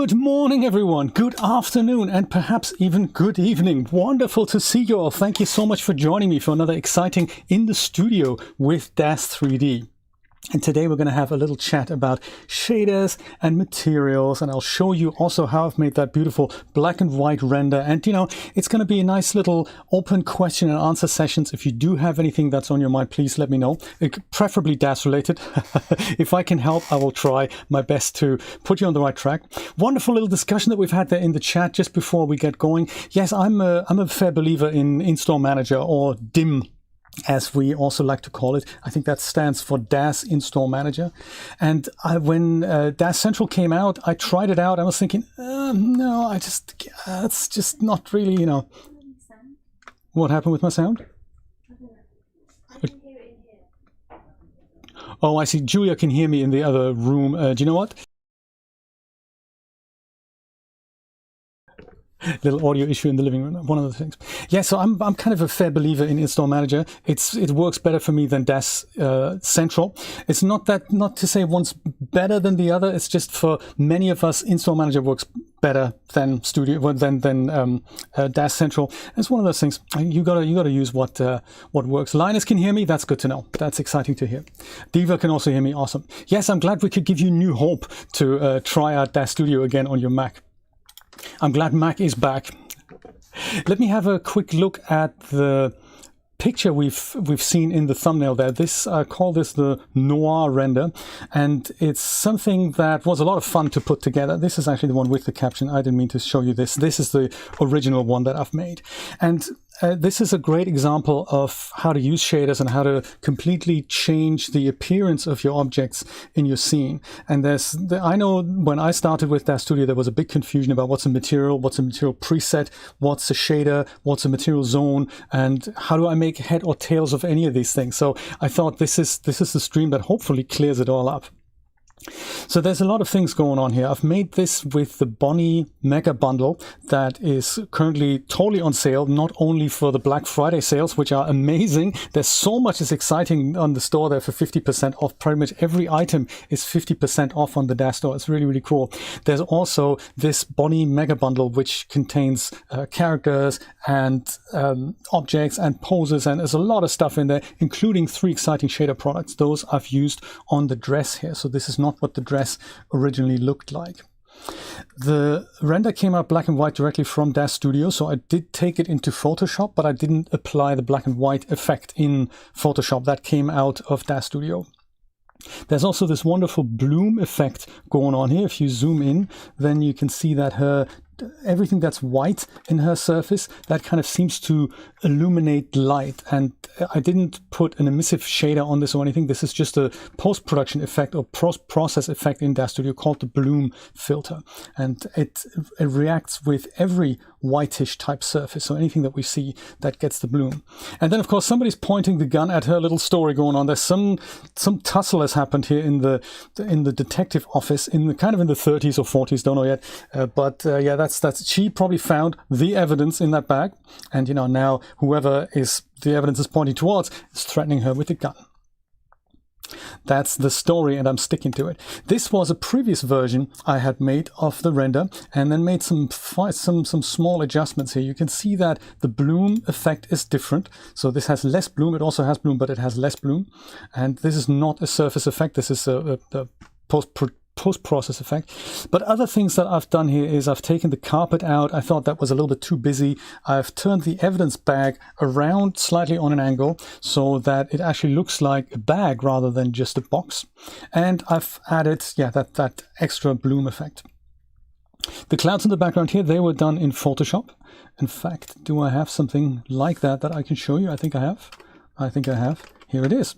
Good morning, everyone. Good afternoon, and perhaps even good evening. Wonderful to see you all. Thank you so much for joining me for another exciting In the Studio with DAZ 3D. And today we're going to have a little chat about shaders and materials, and I'll show you also how I've made that beautiful black and white render. And it's going to be a nice little open question and answer sessions. If you do have anything that's on your mind, please let me know. Preferably DAZ related. If I can help, I will try my best to put you on the right track. Wonderful little discussion that we've had there in the chat just before we get going. Yes, I'm a fair believer in Install Manager, or DIM, as we also like to call it. I think that stands for DAZ Install Manager. And when DAZ Central came out, I tried it out. I was thinking, no, it's just not really, What happened with my sound? I can hear it in here. Oh, I see. Julia can hear me in the other room. Do you know what? Little audio issue in the living room, one of the things. Yeah, so I'm kind of a fair believer in Install Manager. It works better for me than DAZ Central. It's not to say one's better than the other. It's just for many of us, Install Manager works better than DAZ Central. It's one of those things. You gotta use what works. Linus can hear me. That's good to know. That's exciting to hear. Diva can also hear me. Awesome. Yes, I'm glad we could give you new hope to try out DAZ Studio again on your Mac. I'm glad Mac is back. Let me have a quick look at the picture we've seen in the thumbnail there. I call this the Noire Render, and it's something that was a lot of fun to put together. This is actually the one with the caption. I didn't mean to show you this. This is the original one that I've made. And this is a great example of how to use shaders and how to completely change the appearance of your objects in your scene. And I know when I started with DAZ Studio, there was a big confusion about what's a material preset, what's a shader, what's a material zone, and how do I make head or tails of any of these things. So I thought this is the stream that hopefully clears it all up. So there's a lot of things going on here. I've made this with the Bonnie Mega Bundle that is currently totally on sale, not only for the Black Friday sales, which are amazing. There's so much is exciting on the store there for 50% off. Pretty much every item is 50% off on the DAZ store. It's really, really cool. There's also this Bonnie Mega Bundle, which contains characters and objects and poses, and there's a lot of stuff in there, including 3 exciting shader products. Those I've used on the dress here. So this is not what the dress originally looked like. The render came out black and white directly from DAZ Studio, so I did take it into Photoshop, but I didn't apply the black and white effect in Photoshop. That came out of DAZ Studio. There's also this wonderful bloom effect going on here. If you zoom in, then you can see that everything that's white in her surface, that kind of seems to illuminate light. And I didn't put an emissive shader on this or anything. This is just a post-production effect or process effect in DAZ Studio called the bloom filter. And it reacts with every whitish type surface. So anything that we see that gets the bloom. And then of course somebody's pointing the gun at her little story going on. There's some tussle has happened here in the detective office in the 30s or 40s, don't know yet. But yeah, that's she probably found the evidence in that bag, and now whoever the evidence is pointing towards is threatening her with a gun. That's the story, and I'm sticking to it. This was a previous version I had made of the render, and then made some small adjustments here. You can see that the bloom effect is different. So this has less bloom. It also has bloom, but it has less bloom. And this is not a surface effect. This is a post-process effect. But other things that I've done here is I've taken the carpet out. I thought that was a little bit too busy. I've turned the evidence bag around slightly on an angle so that it actually looks like a bag rather than just a box. And I've added, that extra bloom effect. The clouds in the background here, they were done in Photoshop. In fact, do I have something like that I can show you? I think I have. Here it is.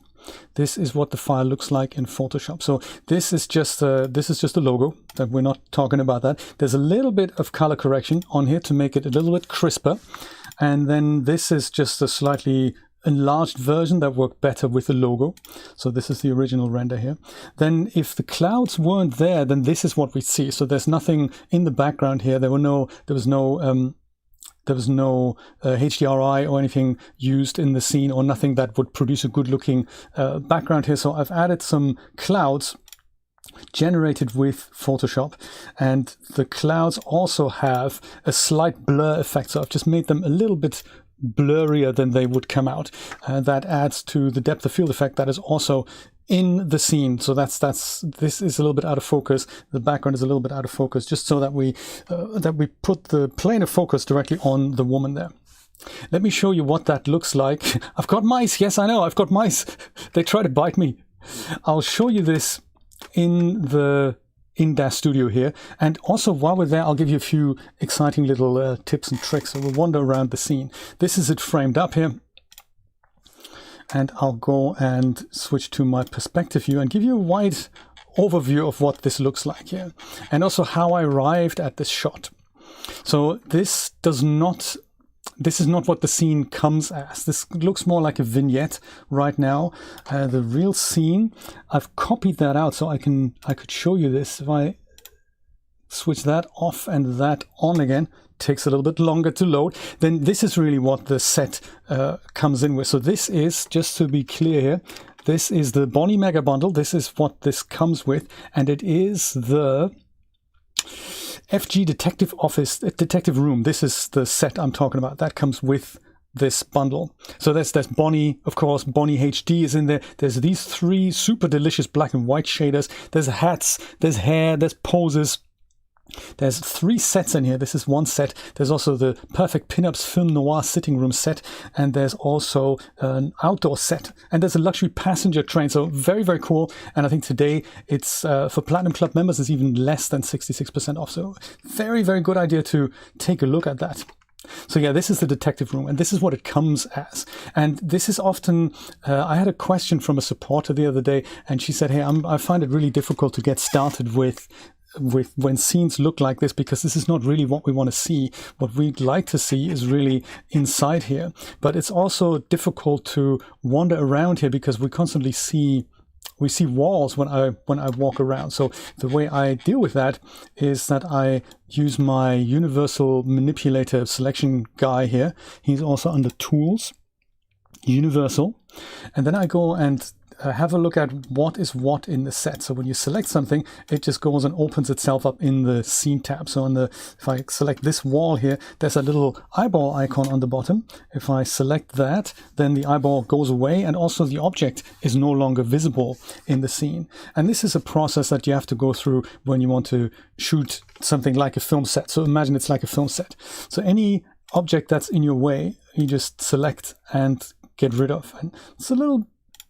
This is what the file looks like in Photoshop. So this is just a logo that we're not talking about that. There's a little bit of color correction on here to make it a little bit crisper. And then this is just a slightly enlarged version that worked better with the logo. So this is the original render here. Then if the clouds weren't there, then this is what we see. So there's nothing in the background here. There was no HDRI or anything used in the scene, or nothing that would produce a good looking background here. So I've added some clouds generated with Photoshop, and the clouds also have a slight blur effect, so I've just made them a little bit blurrier than they would come out. That adds to the depth of field effect that is also in the scene. So this is a little bit out of focus. The background is a little bit out of focus, just so that we put the plane of focus directly on the woman there. Let me show you what that looks like. I've got mice. Yes, I know, I've got mice. They try to bite me. I'll show you this in DAZ Studio here, and also while we're there I'll give you a few exciting little tips and tricks. So we'll wander around the scene. This is it framed up here, and I'll go and switch to my perspective view and give you a wide overview of what this looks like here, and also how I arrived at this shot. So this is not what the scene comes as. This looks more like a vignette right now. The real scene, I've copied that out so I could show you this. If I switch that off and that on again, takes a little bit longer to load, then this is really what the set comes in with. So this is, just to be clear here, this is the Bonnie Mega Bundle. This is what this comes with, and it is the FG Detective Room. This is the set I'm talking about. That comes with this bundle. So there's Bonnie, of course, Bonnie HD is in there. There's these 3 super delicious black and white shaders. There's hats, there's hair, there's poses. There's 3 sets in here. This is one set. There's also the Perfect Pinups Film Noir sitting room set, and there's also an outdoor set, and there's a luxury passenger train. So very, very cool. And I think today it's for Platinum Club members is even less than 66% off. So very, very good idea to take a look at that. So yeah, this is the detective room, and this is what it comes as. And this is often, I had a question from a supporter the other day, and she said, hey, I find it really difficult to get started with when scenes look like this, because this is not really what we want to see. What we'd like to see is really inside here, but it's also difficult to wander around here because we constantly see walls when I walk around. So the way I deal with that is that I use my universal manipulator selection guy here. He's also under tools, universal, and then I go and have a look at what is what in the set. So when you select something, it just goes and opens itself up in the scene tab. So if I select this wall here, there's a little eyeball icon on the bottom. If I select that, then the eyeball goes away, and also the object is no longer visible in the scene. And this is a process that you have to go through when you want to shoot something like a film set. So imagine it's like a film set. So any object that's in your way, you just select and get rid of. And it's a little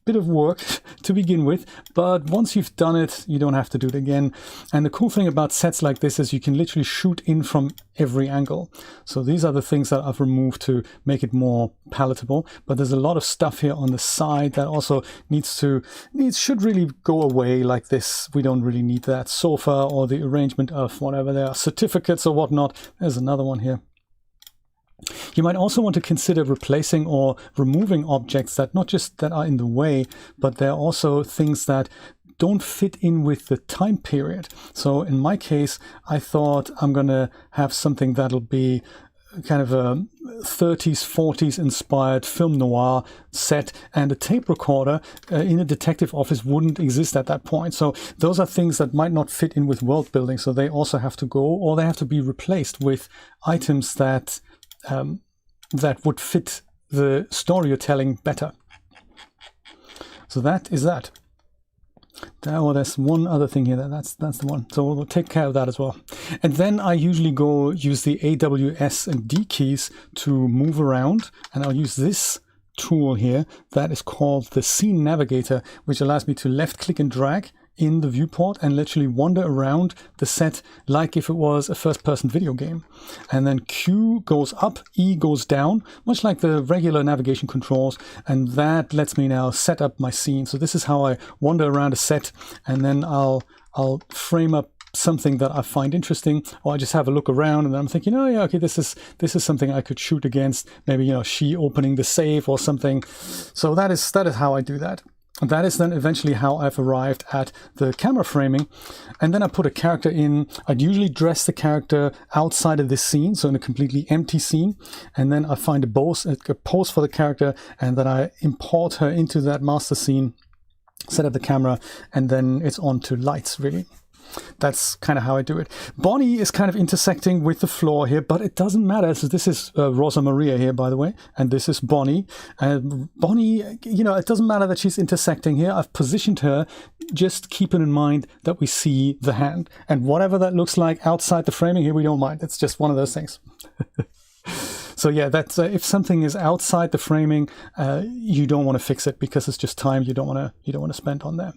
bit of work to begin with, but once you've done it, you don't have to do it again. And the cool thing about sets like this is you can literally shoot in from every angle. So these are the things that I've removed to make it more palatable, but there's a lot of stuff here on the side that also should really go away, like this. We don't really need that sofa or the arrangement of whatever there are, certificates or whatnot. There's another one here. You might also want to consider replacing or removing objects that not just that are in the way, but they're also things that don't fit in with the time period. So in my case, I thought I'm gonna have something that'll be kind of a 30s, 40s inspired film noir set, and a tape recorder in a detective office wouldn't exist at that point. So those are things that might not fit in with world building. So they also have to go, or they have to be replaced with items that would fit the story you're telling better. So that is that. There's one other thing here. That's the one. So we'll take care of that as well. And then I usually go use the AWS and D keys to move around, and I'll use this tool here that is called the Scene Navigator, which allows me to left click and drag in the viewport and literally wander around the set like if it was a first-person video game. And then Q goes up, E goes down, much like the regular navigation controls, and that lets me now set up my scene. So this is how I wander around a set, and then I'll frame up something that I find interesting, or I just have a look around and then I'm thinking, oh yeah, okay, this is something I could shoot against. Maybe, you know, she opening the safe or something. So that is how I do that. And that is then eventually how I've arrived at the camera framing. And then I put a character in. I'd usually dress the character outside of this scene, so in a completely empty scene. And then I find a pose for the character, and then I import her into that master scene. set up the camera, and then it's on to lights, really. That's kind of how I do it. Bonnie is kind of intersecting with the floor here, but it doesn't matter. So this is Rosa Maria here, by the way, and this is Bonnie. Bonnie, you know, it doesn't matter that she's intersecting here. I've positioned her, just keeping in mind that we see the hand. And whatever that looks like outside the framing here, we don't mind. It's just one of those things. So yeah, that's if something is outside the framing, you don't want to fix it because it's just time you don't want to spend on there.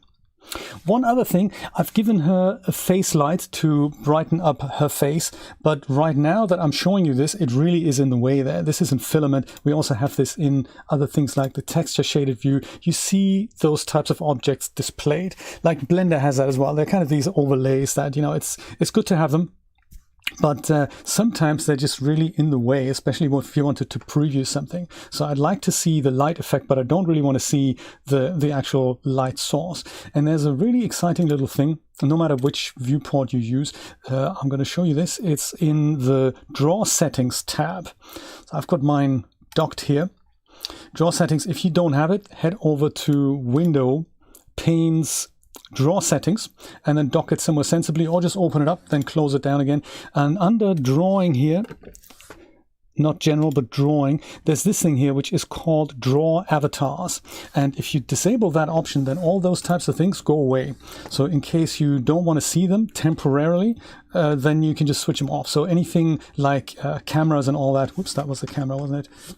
One other thing, I've given her a face light to brighten up her face, but right now that I'm showing you this, it really is in the way there. This is in Filament. We also have this in other things like the texture shaded view. You see those types of objects displayed. Like Blender has that as well. They're kind of these overlays that, you know, it's good to have them. But sometimes they're just really in the way, especially if you wanted to preview something. So I'd like to see the light effect, but I don't really want to see the actual light source. And there's a really exciting little thing, no matter which viewport you use. I'm going to show you this. It's in the Draw Settings tab. So I've got mine docked here. Draw Settings, if you don't have it, head over to Window, Panes, Draw Settings, and then dock it somewhere sensibly, or just open it up, then close it down again. And under Drawing here, not General, but Drawing, there's this thing here which is called Draw Avatars. And if you disable that option, then all those types of things go away. So in case you don't want to see them temporarily, then you can just switch them off. So anything like cameras and all that, whoops, that was the camera, wasn't it?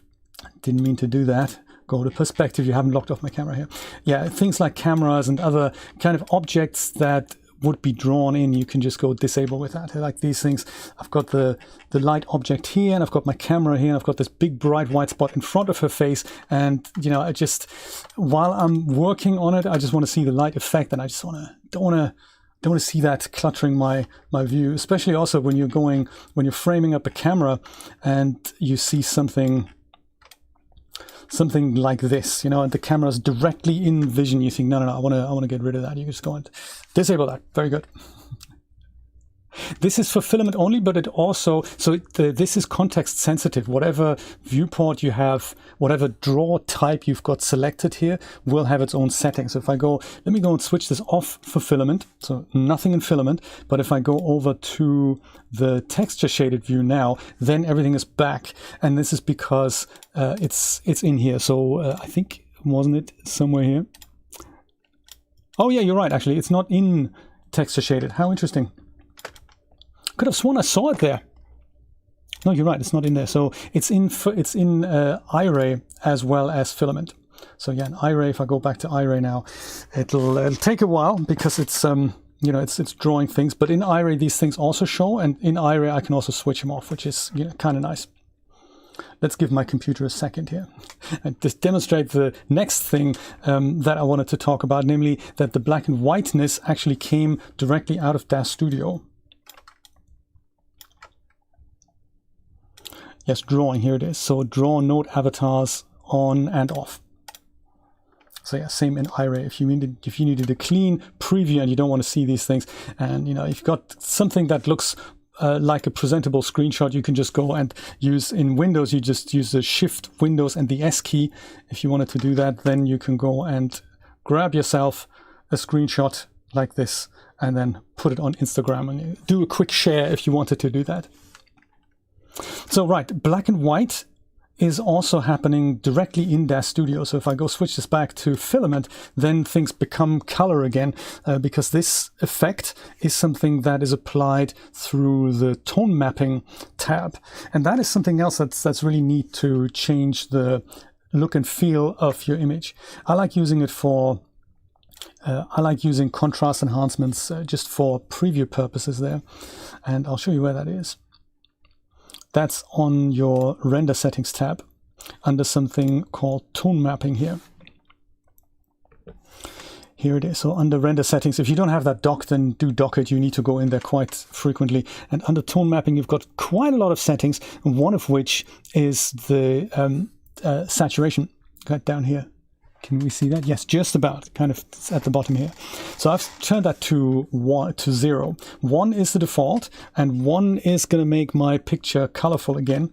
Didn't mean to do that. Go to perspective. You haven't locked off my camera here. Yeah, things like cameras and other kind of objects that would be drawn in, you can just go disable with that. Like these things, I've got the light object here, and I've got my camera here, and I've got this big bright white spot in front of her face, and you know, I just, while I'm working on it, I just want to see the light effect, and I just don't want to see that cluttering my view, especially also when you're framing up a camera and you see something like this, you know, and the camera's directly in vision. You think, no, I want to get rid of that. You just go and disable that. Very good. This is for Filament only, but it also, this is context sensitive. Whatever viewport you have, whatever draw type you've got selected here will have its own settings. So if I go, let me go and switch this off for Filament. So nothing in Filament, but if I go over to the texture shaded view now, then everything is back. And this is because it's in here. So I think, wasn't it somewhere here? Oh yeah, you're right. Actually, it's not in texture shaded. How interesting. Could have sworn I saw it there. No, you're right. It's not in there. So it's in iRay as well as Filament. So yeah, in iRay, if I go back to iRay now, it'll take a while because it's you know, it's drawing things. But in iRay, these things also show, and in iRay, I can also switch them off, which is, you know, kind of nice. Let's give my computer a second here and just demonstrate the next thing that I wanted to talk about, namely that the black and whiteness actually came directly out of DAZ Studio. Yes, drawing, here it is. So draw node avatars on and off. So yeah, same in iRay. If you needed a clean preview and you don't want to see these things, and you know, if you've got something that looks like a presentable screenshot, you can just go and use, in Windows, you just use the Shift, Windows and the S key. If you wanted to do that, then you can go and grab yourself a screenshot like this and then put it on Instagram and do a quick share if you wanted to do that. So right, black and white is also happening directly in DAZ Studio. So if I go switch this back to Filament, then things become color again, because this effect is something that is applied through the tone mapping tab. And that is something else that's really neat to change the look and feel of your image. I like using it for I like using contrast enhancements just for preview purposes there. And I'll show you where that is. That's on your Render Settings tab under something called Tone Mapping here. Here it is. So under Render Settings, if you don't have that docked, then do dock it. You need to go in there quite frequently. And under Tone Mapping, you've got quite a lot of settings, one of which is the saturation. Right down here. Can we see that? Yes, just about, kind of at the bottom here. So I've turned that to 0. 1 is the default, and 1 is going to make my picture colorful again.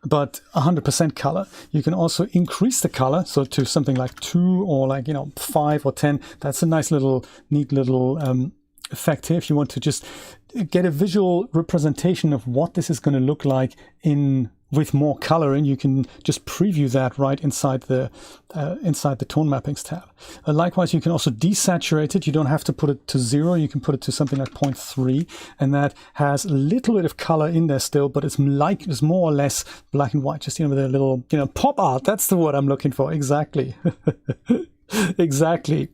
but 100% color. You can also increase the color, so to something like 2 or like, 5 or 10. That's a nice little, neat little effect here if you want to just get a visual representation of what this is going to look like with more coloring. You can just preview that right inside the tone mappings tab. Likewise, you can also desaturate it. You don't have to put it to 0. You can put it to something like 0.3, and that has a little bit of color in there still, but it's more or less black and white, just with a little pop art. That's the word I'm looking for. Exactly. Exactly.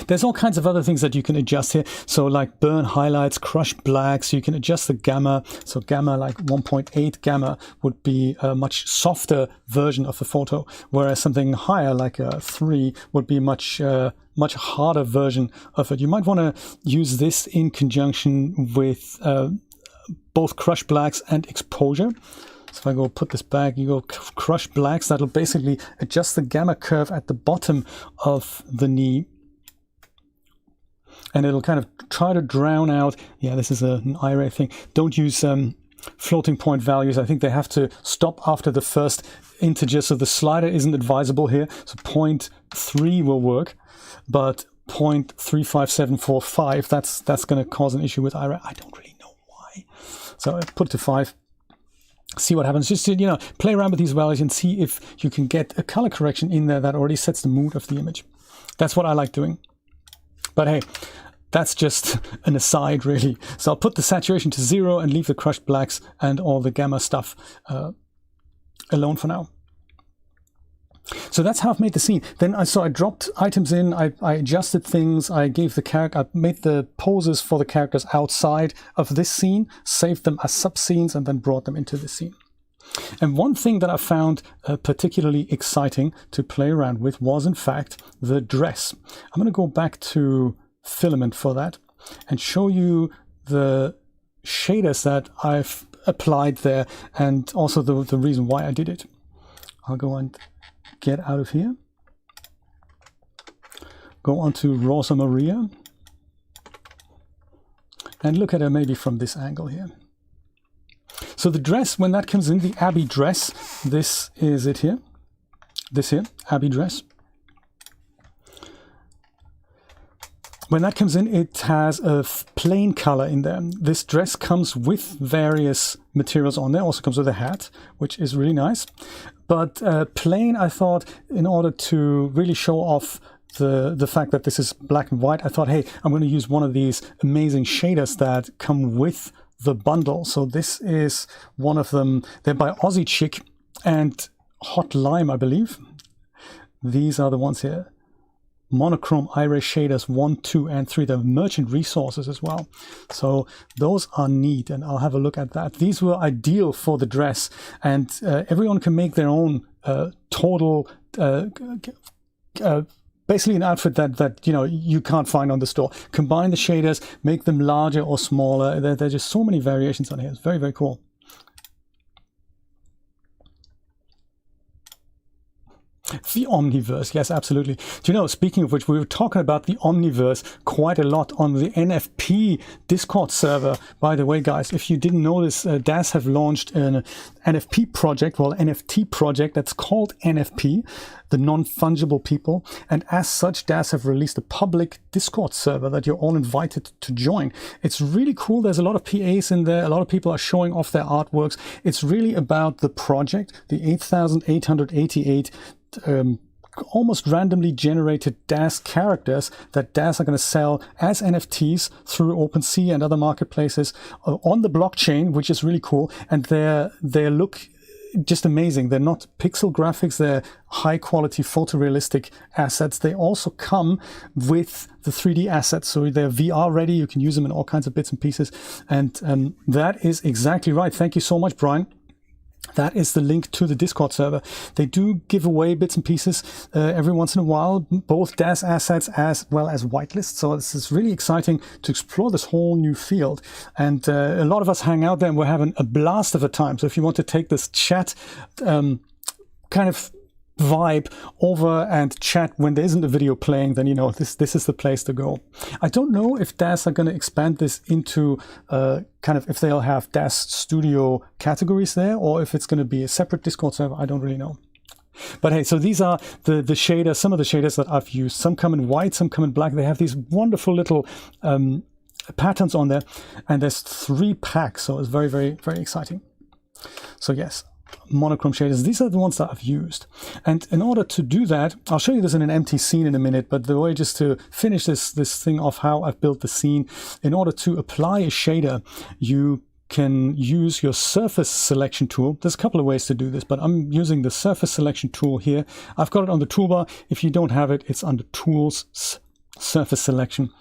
There's all kinds of other things that you can adjust here. So like burn highlights, crush blacks, you can adjust the gamma. So gamma, like 1.8 gamma, would be a much softer version of the photo, whereas something higher like a 3 would be much harder version of it. You might want to use this in conjunction with both crush blacks and exposure. So if I go put this back, you go crush blacks, that'll basically adjust the gamma curve at the bottom of the knee. And it'll kind of try to drown out, this is an iRay thing. Don't use floating point values. I think they have to stop after the first integer, so the slider isn't advisable here. So 0.3 will work, but 0.35745, that's going to cause an issue with iRay. I don't really know why. So I put it to 5. See what happens. Just play around with these values and see if you can get a color correction in there that already sets the mood of the image. That's what I like doing. But hey, that's just an aside, really. So I'll put the saturation to 0 and leave the crushed blacks and all the gamma stuff alone for now. So that's how I've made the scene. Then I dropped items in, I adjusted things, I made the poses for the characters outside of this scene, saved them as sub-scenes, and then brought them into the scene. And one thing that I found particularly exciting to play around with was, in fact, the dress. I'm going to go back to Filament for that and show you the shaders that I've applied there, and also the reason why I did it. I'll go and get out of here. Go on to Rosa Maria and look at her maybe from this angle here. So the dress, when that comes in, the Abby dress, this is it here. This here, Abby dress. When that comes in, it has a plain color in there. This dress comes with various materials on there. Also comes with a hat, which is really nice. But plain, I thought, in order to really show off the fact that this is black and white, I thought, hey, I'm going to use one of these amazing shaders that come with the bundle. So this is one of them. They're by Aussie Chick and Hot Lime, I believe. These are the ones here. Monochrome iRay shaders 1, 2, and 3. They're merchant resources as well. So those are neat, and I'll have a look at that. These were ideal for the dress, and everyone can make their own total basically an outfit that you can't find on the store. Combine the shaders, make them larger or smaller. There's just so many variations on here. It's very, very cool. The Omniverse, yes, absolutely. Do you know, speaking of which, we were talking about the Omniverse quite a lot on the NFP Discord server. By the way, guys, if you didn't know this, DAZ have launched an NFP project, well, NFT project that's called NFP, the non-fungible people. And as such, DAZ have released a public Discord server that you're all invited to join. It's really cool. There's a lot of PAs in there. A lot of people are showing off their artworks. It's really about the project, the 8,888 almost randomly generated DAZ characters that DAZ are going to sell as NFTs through OpenSea and other marketplaces on the blockchain, which is really cool. And they look just amazing. They're not pixel graphics, they're high quality photorealistic assets. They also come with the 3D assets, so they're VR ready. You can use them in all kinds of bits and pieces. And that is exactly right. Thank you so much, Brian. That is the link to the Discord server. They do give away bits and pieces every once in a while, both DAZ assets as well as whitelists. So this is really exciting to explore this whole new field. And a lot of us hang out there and we're having a blast of a time. So if you want to take this chat kind of vibe over and chat when there isn't a video playing, then you know this is the place to go. I don't know if DAZ are going to expand this into kind of if they'll have DAZ Studio categories there, or if it's going to be a separate Discord server. I don't really know. But hey, so these are the shaders, some of the shaders that I've used. Some come in white, some come in black. They have these wonderful little patterns on there, and there's 3 packs, so it's very, very, very exciting. So yes, monochrome shaders, these are the ones that I've used. And in order to do that, I'll show you this in an empty scene in a minute, but the way just to finish this thing of how I've built the scene, in order to apply a shader, you can use your surface selection tool. There's a couple of ways to do this, but I'm using the surface selection tool here. I've got it on the toolbar. If you don't have it, it's under Tools, Surface Selection.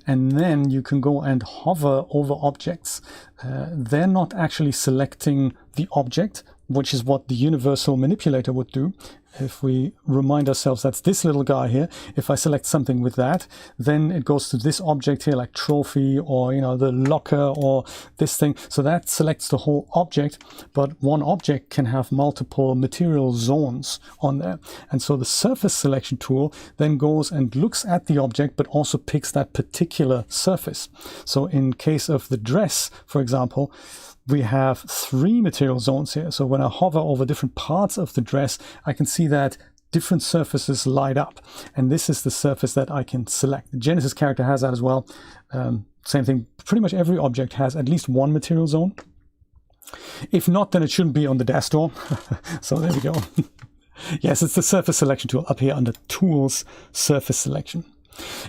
And then you can go and hover over objects. They're not actually selecting the object, which is what the universal manipulator would do. If we remind ourselves that's this little guy here, if I select something with that, then it goes to this object here, like trophy, or you know, the locker, or this thing. So that selects the whole object, but one object can have multiple material zones on there. And so the surface selection tool then goes and looks at the object, but also picks that particular surface. So in case of the dress, for example, we have 3 material zones here. So when I hover over different parts of the dress, I can see that different surfaces light up. And this is the surface that I can select. The Genesis character has that as well. Same thing, pretty much every object has at least 1 material zone. If not, then it shouldn't be on the DAZ store. So there we go. Yes, it's the surface selection tool up here under Tools, Surface Selection.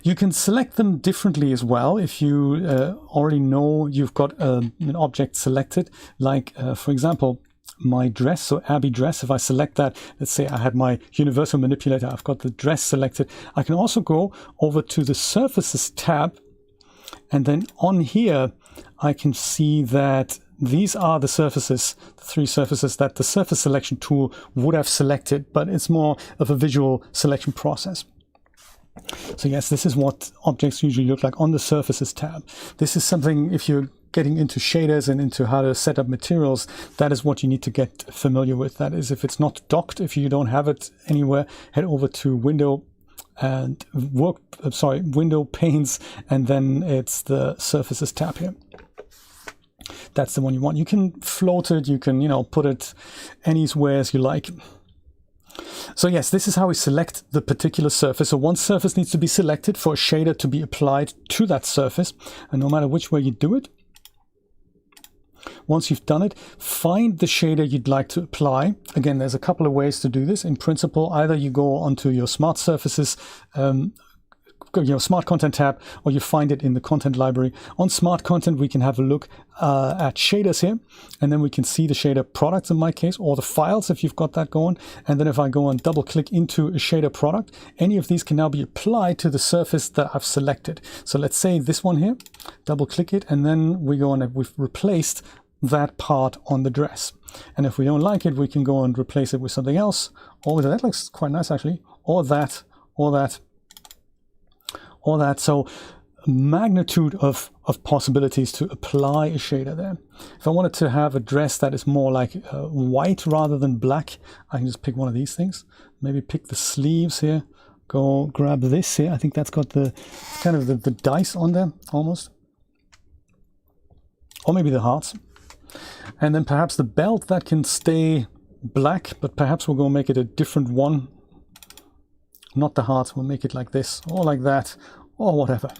You can select them differently as well if you already know you've got an object selected, like for example my dress, so Abby dress. If I select that, let's say I had my universal manipulator, I've got the dress selected. I can also go over to the Surfaces tab, and then on here I can see that these are the surfaces, the 3 surfaces that the surface selection tool would have selected, but it's more of a visual selection process. So yes, this is what objects usually look like on the Surfaces tab. This is something, if you're getting into shaders and into how to set up materials, that is what you need to get familiar with. That is, if it's not docked, if you don't have it anywhere, head over to Window and Window Panes, and then it's the Surfaces tab here. That's the one you want. You can float it, you can, you know, put it anywhere as you like. So yes, this is how we select the particular surface. So one surface needs to be selected for a shader to be applied to that surface. And no matter which way you do it, once you've done it, find the shader you'd like to apply. Again, there's a couple of ways to do this. In principle, either you go onto your Smart Surfaces, Smart Content tab, or you find it in the content library. On Smart Content, we can have a look at shaders here, and then we can see the shader products in my case, or the files if you've got that going. And then if I go and double click into a shader product, any of these can now be applied to the surface that I've selected. So let's say this one here, double click it, and then we go and we've replaced that part on the dress. And if we don't like it, we can go and replace it with something else. Or that looks quite nice actually, or that, or that, all that. So magnitude of possibilities to apply a shader there. If I wanted to have a dress that is more like white rather than black, I can just pick one of these things. Maybe pick the sleeves here, go grab this here. I think that's got the kind of the dice on there almost, or maybe the hearts. And then perhaps the belt, that can stay black, but perhaps we'll go make it a different one. Not the hearts, we'll make it like this, or like that, or whatever.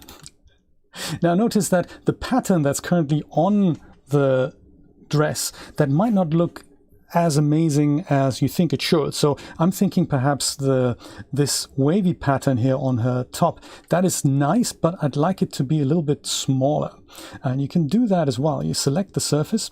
Now notice that the pattern that's currently on the dress, that might not look as amazing as you think it should. So I'm thinking perhaps this wavy pattern here on her top, that is nice, but I'd like it to be a little bit smaller. And you can do that as well. You select the surface,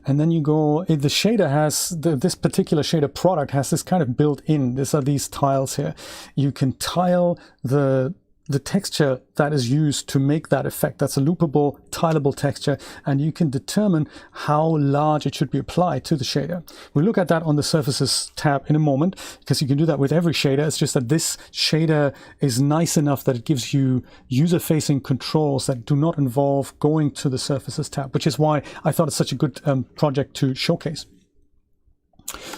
and then you go, the shader has, this particular shader product has this kind of built in. These are these tiles here. You can tile the texture that is used to make that effect. That's a loopable, tileable texture, and you can determine how large it should be applied to the shader. We'll look at that on the Surfaces tab in a moment, because you can do that with every shader. It's just that this shader is nice enough that it gives you user-facing controls that do not involve going to the Surfaces tab, which is why I thought it's such a good project to showcase.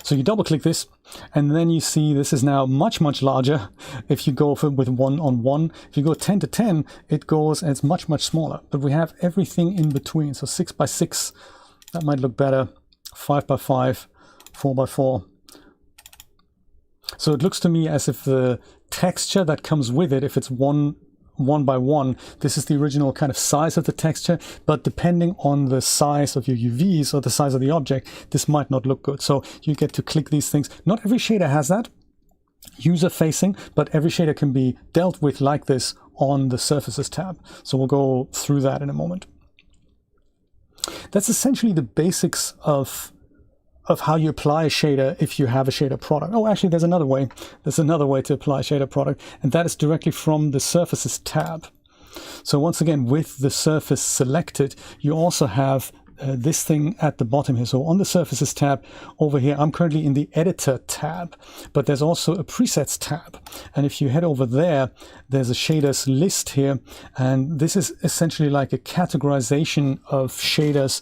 So you double click this, and then you see this is now much, much larger. If you go with 1:1, if you go 10:10, it goes and it's much, much smaller. But we have everything in between. So 6:6, that might look better. 5:5, 4:4. So it looks to me as if the texture that comes with it, if it's 1:1, this is the original kind of size of the texture, but depending on the size of your UVs or the size of the object, this might not look good. So you get to click these things. Not every shader has that user facing, but every shader can be dealt with like this on the Surfaces tab. So we'll go through that in a moment. That's essentially the basics of how you apply a shader if you have a shader product. Oh, actually, there's another way. There's another way to apply a shader product, and that is directly from the Surfaces tab. So once again, with the surface selected, you also have this thing at the bottom here. So on the Surfaces tab over here, I'm currently in the Editor tab, but there's also a Presets tab. And if you head over there, there's a shaders list here, and this is essentially like a categorization of shaders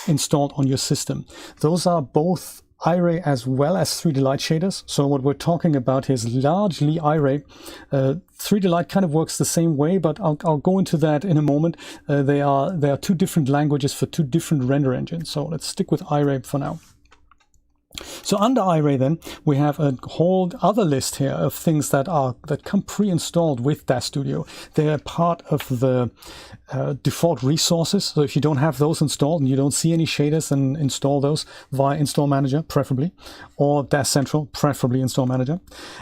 installed on your system. Those are both Iray as well as 3D Light shaders. So what we're talking about here is largely Iray. 3D Light kind of works the same way, but I'll go into that in a moment. They are two different languages for two different render engines. So let's stick with Iray for now. So under Iray then, we have a whole other list here of things that come pre-installed with DAZ Studio. They're part of the default resources. So if you don't have those installed and you don't see any shaders, then install those via Install Manager, preferably, or DAZ Central, preferably Install Manager.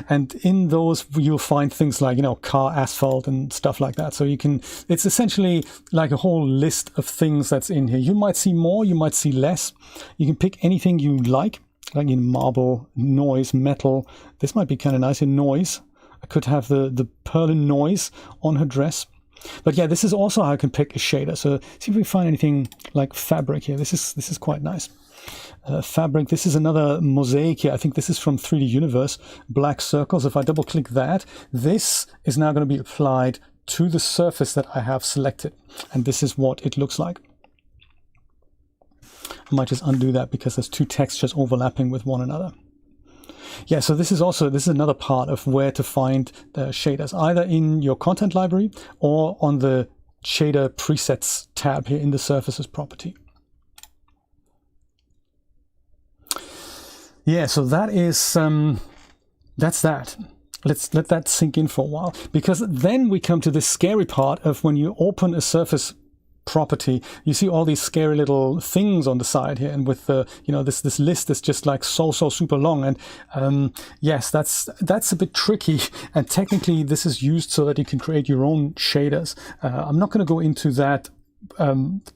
And in those, you'll find things like, car asphalt and stuff like that. So it's essentially like a whole list of things that's in here. You might see more, you might see less. You can pick anything you like in marble, noise, metal. This might be kind of nice in noise. I could have the Perlin noise on her dress. But yeah, this is also how I can pick a shader. So see if we find anything like fabric here. This is quite nice. Fabric, this is another mosaic here. I think this is from 3D Universe. Black circles. If I double click that, this is now going to be applied to the surface that I have selected. And this is what it looks like. I might just undo that because there's two textures overlapping with one another. Yeah, so this is another part of where to find the shaders, either in your content library or on the shader presets tab here in the surfaces property. Yeah, so that is that's that. Let's let that sink in for a while, because then we come to this scary part of when you open a surface property, you see all these scary little things on the side here, and with the this list is just like so super long, and yes, that's a bit tricky, and technically this is used so that you can create your own shaders. I'm not going to go into that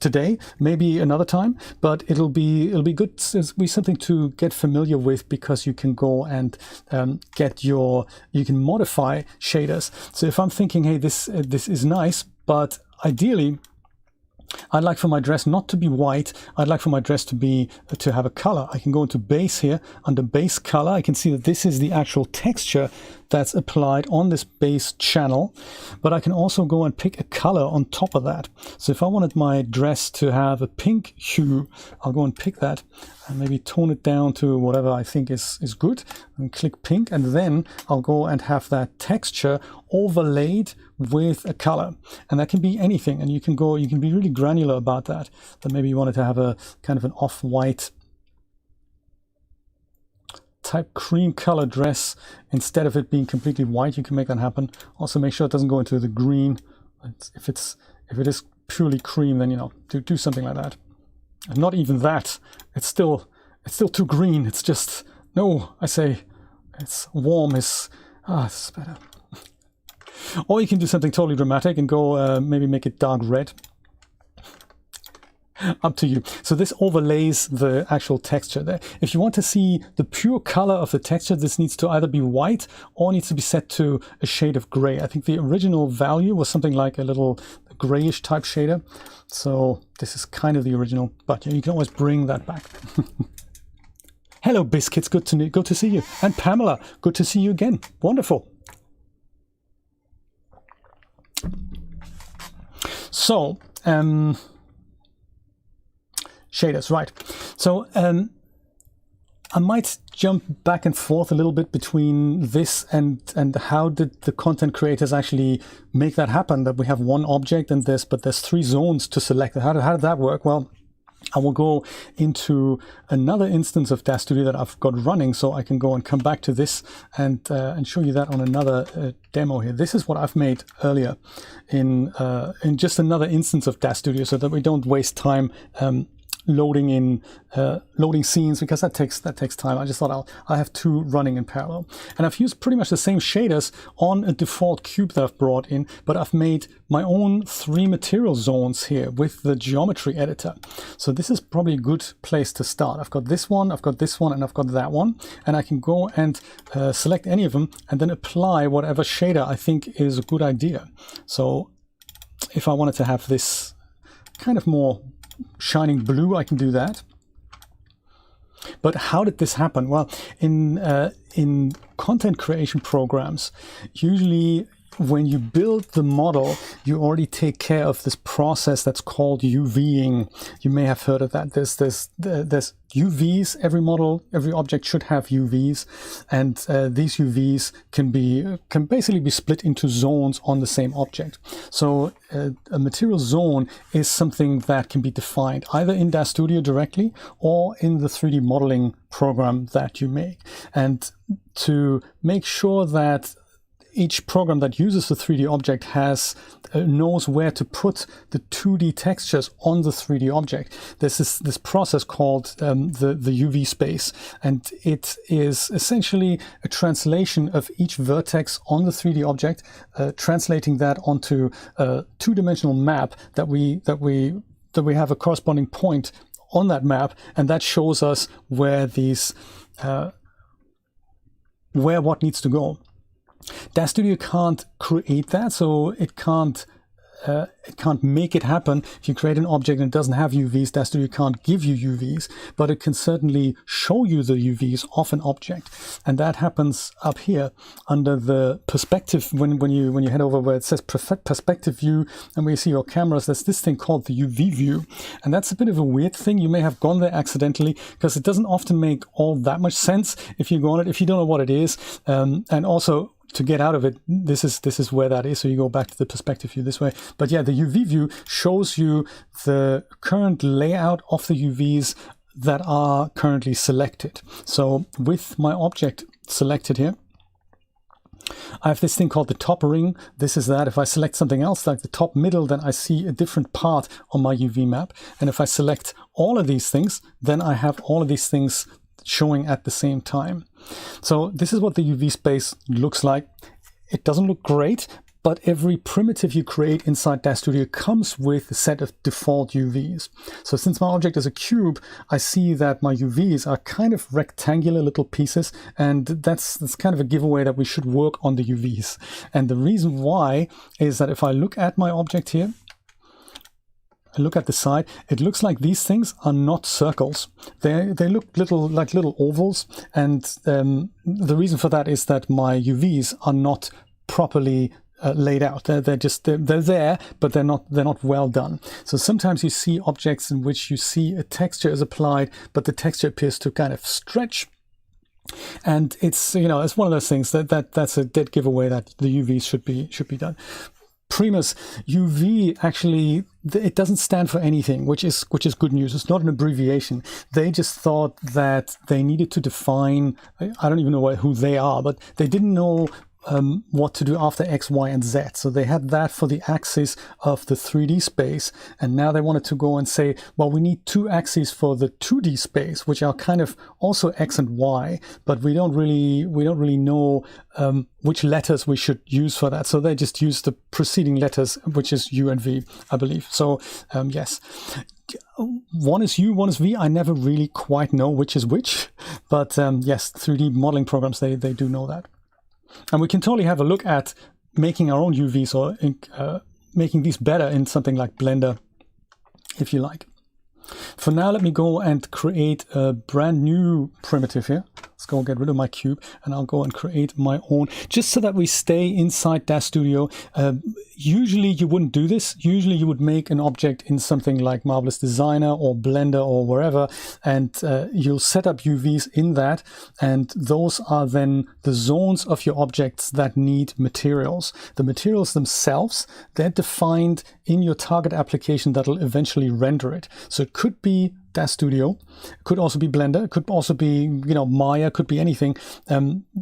today, maybe another time, but it'll be good. It'll be something to get familiar with, because you can go and you can modify shaders. So if I'm thinking, hey, this is nice, but ideally I'd like for my dress not to be white. I'd like for my dress to have a color. I can go into base here. Under base color, I can see that this is the actual texture that's applied on this base channel, but I can also go and pick a color on top of that. So if I wanted my dress to have a pink hue, I'll go and pick that and maybe tone it down to whatever I think is good, and click pink, and then I'll go and have that texture overlaid with a color, and that can be anything, and you can be really granular about that. But maybe you wanted to have a kind of an off-white type cream color dress instead of it being completely white. You can make that happen. Also make sure it doesn't go into the green. If it is purely cream, then do something like that. And not even that. It's still too green. It's just no. I say it's warm. It's better. Or you can do something totally dramatic and go maybe make it dark red. Up to you. So this overlays the actual texture there. If you want to see the pure color of the texture, this needs to either be white or needs to be set to a shade of gray. I think the original value was something like a little grayish type shader. So this is kind of the original, but you can always bring that back. Hello, Biscuits. Good to see you. And Pamela, good to see you again. Wonderful. So, shaders, right. So I might jump back and forth a little bit between this and how did the content creators actually make that happen, that we have one object and this, but there's 3 zones to select. How did that work? Well, I will go into another instance of DAZ Studio that I've got running, so I can go and come back to this and show you that on another demo here. This is what I've made earlier in just another instance of DAZ Studio, so that we don't waste time loading scenes, because that takes time. I just thought I'll have 2 running in parallel, and I've used pretty much the same shaders on a default cube that I've brought in, but I've made my own 3 material zones here with the geometry editor. So this is probably a good place to start. I've got this one, I've got this one, and I've got that one, and I can go and select any of them and then apply whatever shader I think is a good idea. So if I wanted to have this kind of more shining blue, I can do that. But how did this happen? Well, in content creation programs, usually when you build the model, you already take care of this process that's called UVing. You may have heard of that. There's UVs. Every model, every object should have UVs, and these UVs can basically be split into zones on the same object. So a material zone is something that can be defined either in DAZ Studio directly or in the 3D modeling program that you make. And to make sure that each program that uses the 3D object knows where to put the 2D textures on the 3D object. There's this process called the UV space, and it is essentially a translation of each vertex on the 3D object, translating that onto a 2-dimensional map that we have a corresponding point on that map, and that shows us where what needs to go. DAZ Studio can't create that, so it can't make it happen. If you create an object and it doesn't have UVs, DAZ Studio can't give you UVs, but it can certainly show you the UVs of an object, and that happens up here under the perspective. When you head over where it says perspective view, and we see your cameras, there's this thing called the UV view, and that's a bit of a weird thing. You may have gone there accidentally, because it doesn't often make all that much sense if you go on it, if you don't know what it is, and also to get out of it, this is where that is. So you go back to the perspective view this way. But yeah, the UV view shows you the current layout of the UVs that are currently selected. So with my object selected here, I have this thing called the top ring. This is that. If I select something else like the top middle, then I see a different part on my UV map. And if I select all of these things, then I have all of these things showing at the same time. So this is what the UV space looks like. It doesn't look great, but every primitive you create inside DAZ Studio comes with a set of default UVs. So since my object is a cube, I see that my UVs are kind of rectangular little pieces, and that's kind of a giveaway that we should work on the UVs. And the reason why is that if I look at my object here, I look at the side, it looks like these things are not circles. They look like little ovals, and the reason for that is that my UVs are not properly laid out. They're there, but they're not well done. So sometimes you see objects in which you see a texture is applied, but the texture appears to kind of stretch. And it's it's one of those things that's a dead giveaway that the UVs should be done. Primus UV, actually, it doesn't stand for anything, which is good news. It's not an abbreviation. They just thought that they needed to define, I don't even know who they are, but they didn't know what to do after X, Y, and Z. So they had that for the axis of the 3D space, and now they wanted to go and say, well, we need 2 axes for the 2D space, which are kind of also X and Y, but we don't really know which letters we should use for that. So they just use the preceding letters, which is U and V, I believe. So yes. One is U, one is V. I never really quite know which is which, but yes, 3D modeling programs, they do know that. And we can totally have a look at making our own UVs or making these better in something like Blender, if you like. For now, let me go and create a brand new primitive here. Let's go get rid of my cube, and I'll go and create my own, just so that we stay inside DAZ Studio. Usually you wouldn't do this. Usually you would make an object in something like Marvelous Designer or Blender or wherever, and you'll set up UVs in that, and those are then the zones of your objects that need materials. The materials themselves, they're defined in your target application that'll eventually render it. So it could be DAZ Studio, it could also be Blender, it could also be, you know, Maya, could be anything,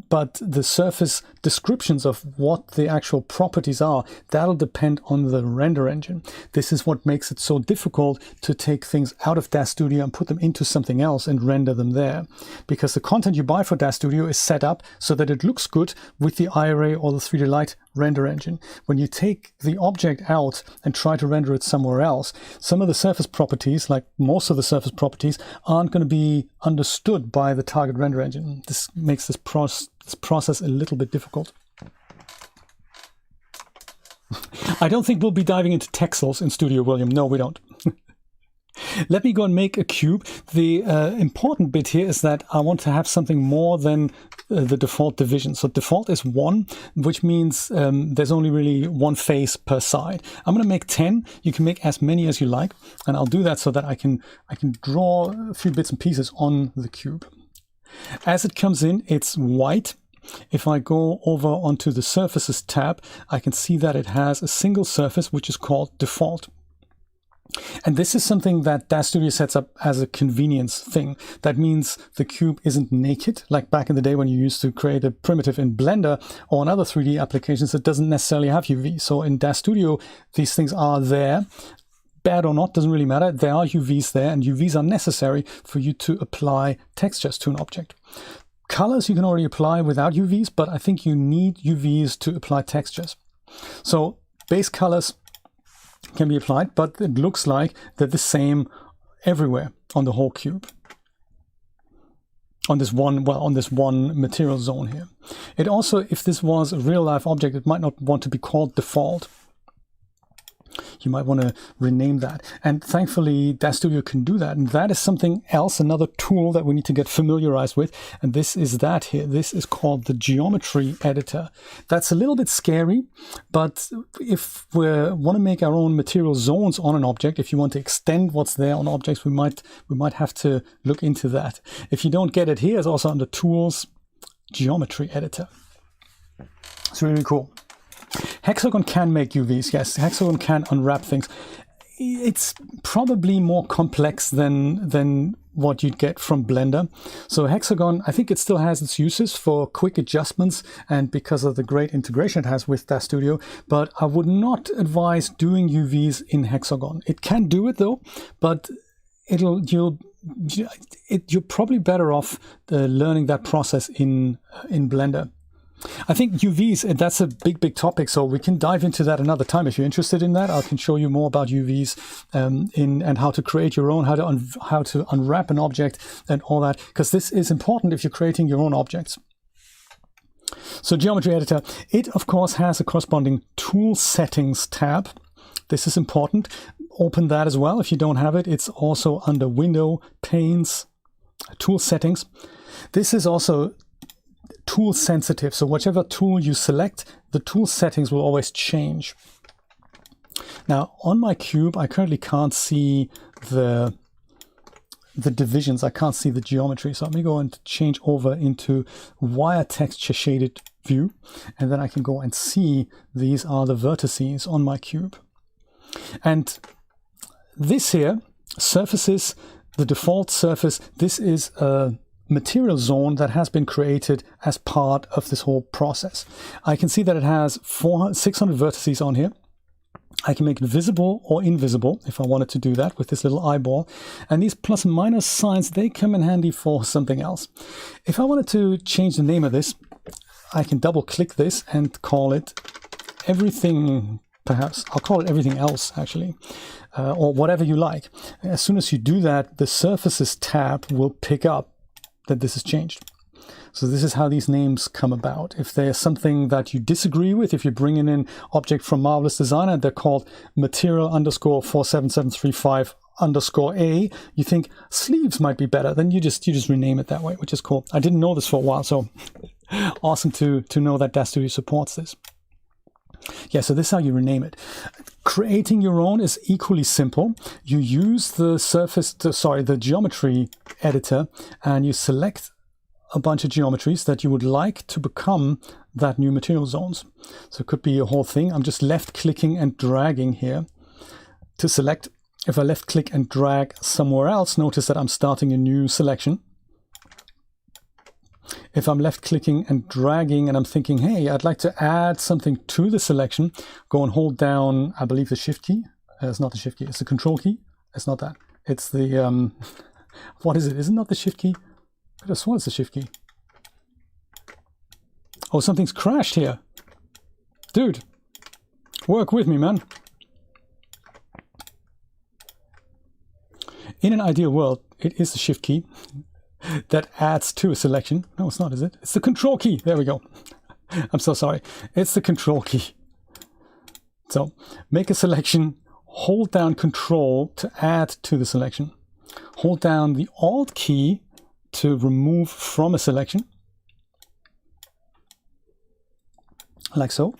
but the surface descriptions of what the actual properties are, that'll depend on the render engine. This is what makes it so difficult to take things out of DAZ Studio and put them into something else and render them there, because the content you buy for DAZ Studio is set up so that it looks good with the iRay or the 3D Light render engine. When you take the object out and try to render it somewhere else, some of the surface properties, like most of the surface properties, aren't going to be understood by the target render engine. This makes this process a little bit difficult. I don't think we'll be diving into texels in Studio, William. No, we don't. Let me go and make a cube. The important bit here is that I want to have something more than the default division. So default is 1, which means there's only really one face per side. I'm going to make 10. You can make as many as you like, and I'll do that so that I can draw a few bits and pieces on the cube. As it comes in, it's white. If I go over onto the Surfaces tab, I can see that it has a single surface, which is called default. And this is something that DAZ Studio sets up as a convenience thing. That means the cube isn't naked, like back in the day when you used to create a primitive in Blender or on other 3D applications that doesn't necessarily have UV. So in DAZ Studio, these things are there. Bad or not, doesn't really matter. There are UVs there, and UVs are necessary for you to apply textures to an object. Colors you can already apply without UVs, but I think you need UVs to apply textures. So base colors can be applied, but it looks like they're the same everywhere on the whole cube. On this one, well, on this one material zone here. It also, if this was a real life object, it might not want to be called default. You might want to rename that. And thankfully, DAZ Studio can do that. And that is something else, another tool that we need to get familiarized with. And this is that here. This is called the geometry editor. That's a little bit scary, but if we want to make our own material zones on an object, if you want to extend what's there on objects, we might have to look into that. If you don't get it here, it's also under Tools, Geometry Editor. It's really cool. Hexagon can make UVs, yes. Hexagon can unwrap things. It's probably more complex than what you'd get from Blender. So Hexagon, I think it still has its uses for quick adjustments and because of the great integration it has with DAZ Studio, but I would not advise doing UVs in Hexagon. It can do it though, but you're probably better off learning that process in Blender. I think UVs, that's a big topic, so we can dive into that another time. If you're interested in that, I can show you more about UVs and how to create your own, how to unwrap an object and all that, because this is important if you're creating your own objects. So Geometry Editor, it of course has a corresponding Tool Settings tab. This is important. Open that as well if you don't have it. It's also under Window, Panes, Tool Settings. This is also tool sensitive, so whichever tool you select, the tool settings will always change. Now on my cube, I currently can't see the divisions, I can't see the geometry, so let me go and change over into wire texture shaded view, and then I can go and see these are the vertices on my cube. And this here, surfaces, the default surface, this is a material zone that has been created as part of this whole process. I can see that it has 600 vertices on here. I can make it visible or invisible if I wanted to do that with this little eyeball. And these plus and minus signs, they come in handy for something else. If I wanted to change the name of this, I can double click this and call it everything, perhaps. I'll call it everything else actually, or whatever you like. As soon as you do that, the Surfaces tab will pick up that this has changed. So this is how these names come about. If there's something that you disagree with, if you're bringing in object from Marvelous Designer, they're called material_47735 underscore A, you think sleeves might be better, then you just rename it that way, which is cool. I didn't know this for a while, so awesome to know that DAZ Studio supports this. Yeah, so this is how you rename it. Creating your own is equally simple. You use the geometry editor, and you select a bunch of geometries that you would like to become that new material zones. So it could be a whole thing. I'm just left clicking and dragging here to select. If I left click and drag somewhere else, notice that I'm starting a new selection. If I'm left clicking and dragging and I'm thinking, hey, I'd like to add something to the selection, go and hold down, I believe, the shift key. It's not the shift key, it's the control key. It's not that. It's the, what is it? Is it not the shift key? I could have sworn it's the shift key. Oh, something's crashed here. Dude, work with me, man. In an ideal world, it is the shift key that adds to a selection. No, it's not, is it? It's the control key. There we go. I'm so sorry. It's the control key. So make a selection, hold down control to add to the selection. Hold down the alt key to remove from a selection. Like so.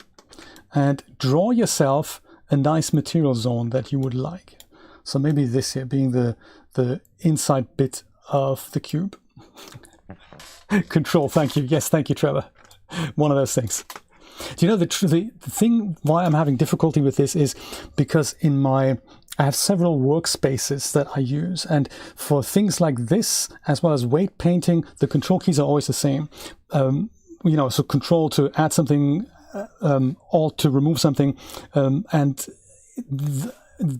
And draw yourself a nice material zone that you would like. So maybe this here being the inside bit of the cube. Control, thank you. Yes, thank you, Trevor. One of those things. Do you know the thing why I'm having difficulty with this is because I have several workspaces that I use, and for things like this, as well as weight painting, the control keys are always the same. You know, so control to add something, alt to remove something, and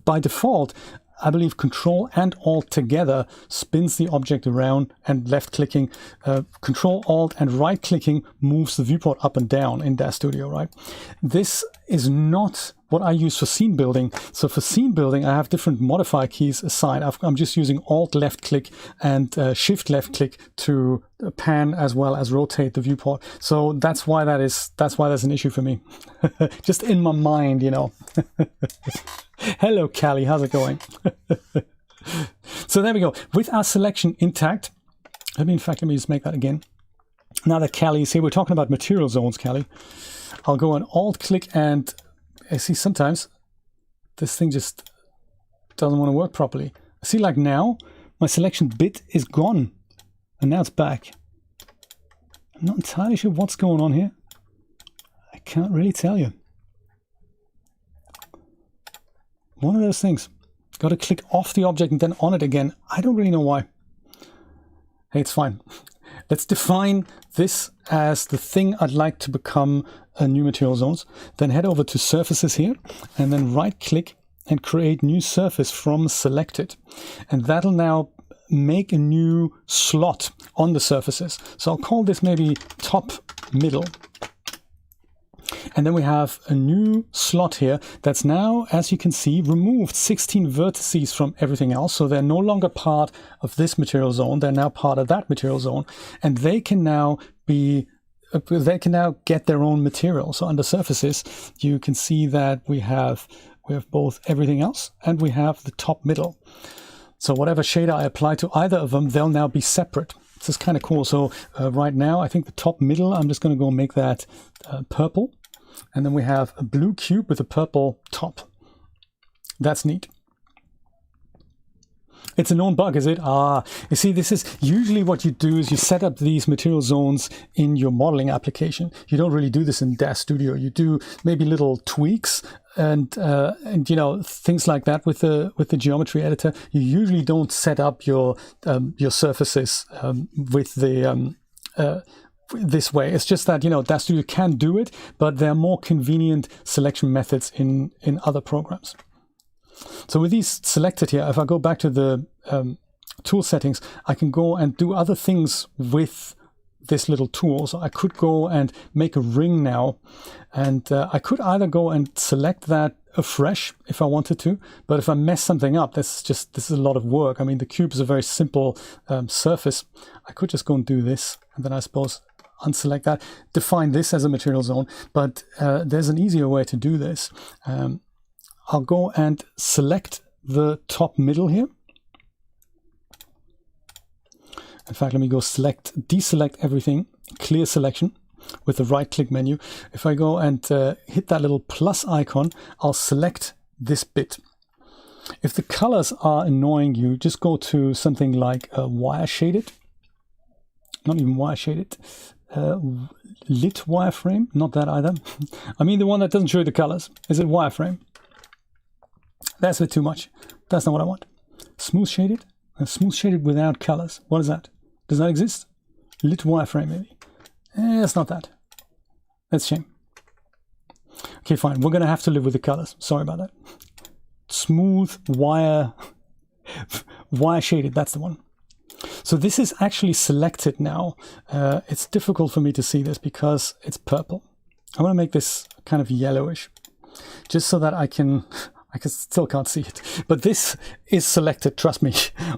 by default, I believe Control and Alt together spins the object around, and left clicking, Control, Alt and right clicking moves the viewport up and down in DAZ Studio, right? This is not what I use for scene building. So for scene building, I have different modifier keys assigned. I'm just using Alt left click and Shift left click to pan as well as rotate the viewport. So that's why that's an issue for me. Just in my mind, you know. Hello, Callie. How's it going? So there we go. With our selection intact, let me just make that again. Now that Callie's here, we're talking about material zones, Callie. I'll go and alt click, and I see sometimes this thing just doesn't want to work properly. I see, like now, my selection bit is gone, and now it's back. I'm not entirely sure what's going on here. I can't really tell you. One of those things. Got to click off the object and then on it again. I don't really know why. Hey, it's fine. Let's define this as the thing I'd like to become a new material zones. Then head over to surfaces here and then right click and create new surface from selected. And that'll now make a new slot on the surfaces. So I'll call this maybe top middle. And then we have a new slot here that's now, as you can see, removed 16 vertices from everything else. So they're no longer part of this material zone. They're now part of that material zone. And they can now get their own material. So under surfaces, you can see that we have both everything else and we have the top middle. So whatever shader I apply to either of them, they'll now be separate. This is kind of cool. So right now, I think the top middle, I'm just going to go make that purple. And then we have a blue cube with a purple top. That's neat. It's a known bug, is it? You see, this is usually what you do is you set up these material zones in your modeling application. You don't really do this in DAZ Studio. You do maybe little tweaks and you know, things like that with the geometry editor. You usually don't set up your surfaces with the this way. It's just that, you know, DAZ Studio can do it, but there are more convenient selection methods in other programs. So with these selected here, if I go back to the tool settings, I can go and do other things with this little tool. So I could go and make a ring now, and I could either go and select that afresh if I wanted to, but if I mess something up, this is a lot of work. I mean, the cube is a very simple surface. I could just go and do this, and then I suppose unselect that, define this as a material zone, but there's an easier way to do this. I'll go and select the top middle here. In fact, let me go deselect everything, clear selection with the right-click menu. If I go and hit that little plus icon, I'll select this bit. If the colors are annoying you, just go to something like wire shaded. Not even wire shaded. Lit wireframe, not that either. I mean the one that doesn't show you the colors. Is it wireframe? That's a bit too much. That's not what I want. Smooth shaded? Smooth shaded without colors. What is that? Does that exist? Lit wireframe maybe. It's not that. That's a shame. Okay, fine. We're going to have to live with the colors. Sorry about that. Smooth wire shaded. That's the one. So this is actually selected now. It's difficult for me to see this because it's purple. I want to make this kind of yellowish, just so that I still can't see it. But this is selected, trust me,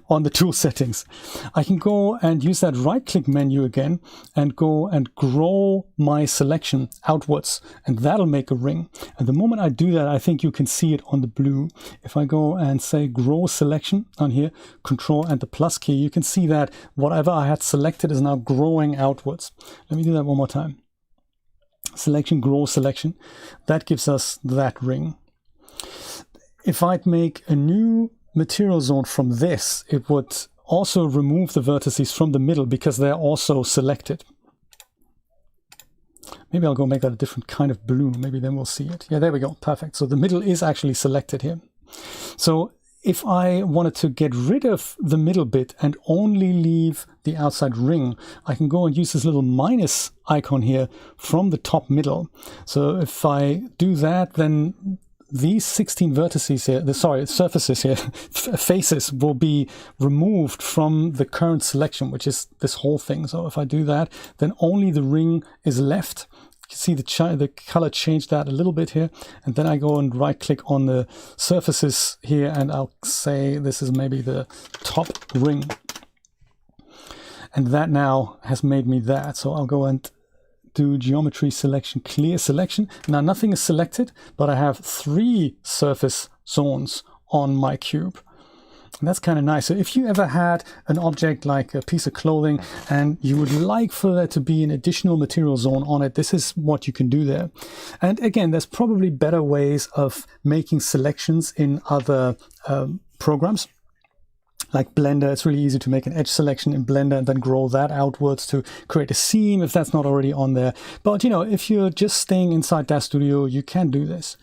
on the tool settings. I can go and use that right-click menu again and go and grow my selection outwards, and that'll make a ring. And the moment I do that, I think you can see it on the blue. If I go and say grow selection on here, Control and the plus key, you can see that whatever I had selected is now growing outwards. Let me do that one more time. Selection, grow selection. That gives us that ring. If I'd make a new material zone from this, it would also remove the vertices from the middle because they're also selected. Maybe I'll go make that a different kind of blue. Maybe then we'll see it. Yeah, there we go. Perfect. So the middle is actually selected here. So if I wanted to get rid of the middle bit and only leave the outside ring, I can go and use this little minus icon here from the top middle. So if I do that, then these 16 vertices here, surfaces here, faces will be removed from the current selection, which is this whole thing. So if I do that, then only the ring is left. You can see the color changed that a little bit here. And then I go and right click on the surfaces here and I'll say this is maybe the top ring. And that now has made me that. So I'll go and do geometry selection, clear selection. Now nothing is selected, but I have 3 surface zones on my cube. And that's kind of nice. So if you ever had an object like a piece of clothing and you would like for there to be an additional material zone on it, this is what you can do there. And again, there's probably better ways of making selections in other programs. Like Blender, it's really easy to make an edge selection in Blender and then grow that outwards to create a seam if that's not already on there. But you know, if you're just staying inside DAZ Studio, you can do this.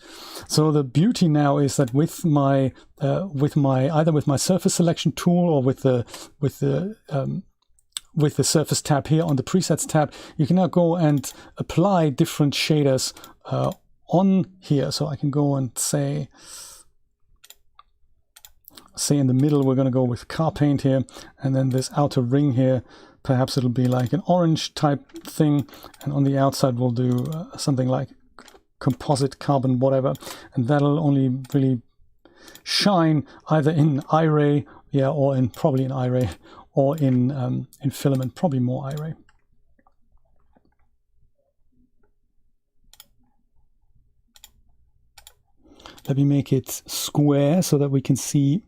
So the beauty now is that with my either with my surface selection tool or with the surface tab here on the presets tab, you can now go and apply different shaders on here. So I can go and say in the middle, we're going to go with car paint here, and then this outer ring here, perhaps it'll be like an orange type thing, and on the outside we'll do something like composite carbon whatever, and that'll only really shine either in iRay, yeah, or in probably in iRay, or in Filament, probably more iRay. Let me make it square so that we can see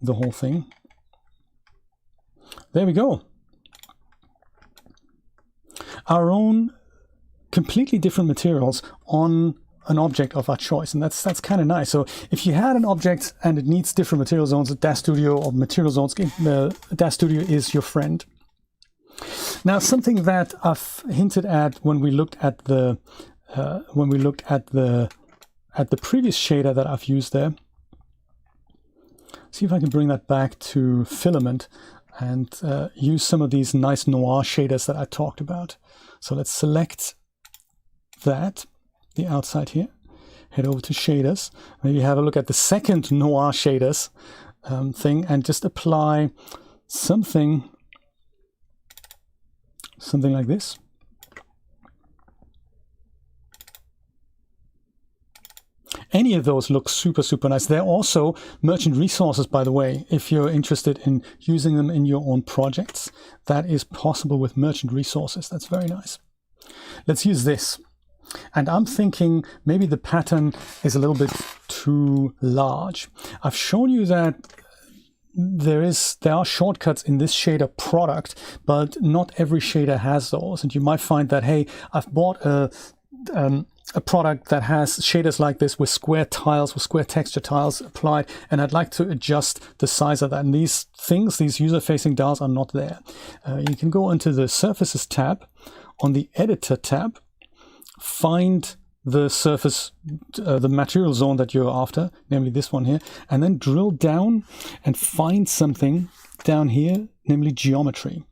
the whole thing. There we go. Our own completely different materials on an object of our choice, and that's kind of nice. So if you had an object and it needs different material zones, DAZ Studio or material zones, DAZ Studio is your friend. Now, something that I've hinted at when we looked at the previous shader that I've used there. See if I can bring that back to Filament and use some of these nice noir shaders that I talked about. So let's select that, the outside here, head over to shaders, maybe have a look at the second noir shaders thing and just apply something like this. Any of those look super, super nice. They're also merchant resources, by the way. If you're interested in using them in your own projects, that is possible with merchant resources. That's very nice. Let's use this. And I'm thinking maybe the pattern is a little bit too large. I've shown you that there are shortcuts in this shader product, but not every shader has those. And you might find that, hey, I've bought a product that has shaders like this with square tiles, with square texture tiles applied, and I'd like to adjust the size of that. And these things, these user-facing dials are not there. You can go into the Surfaces tab, on the Editor tab, find the surface, the material zone that you're after, namely this one here, and then drill down and find something down here, namely geometry.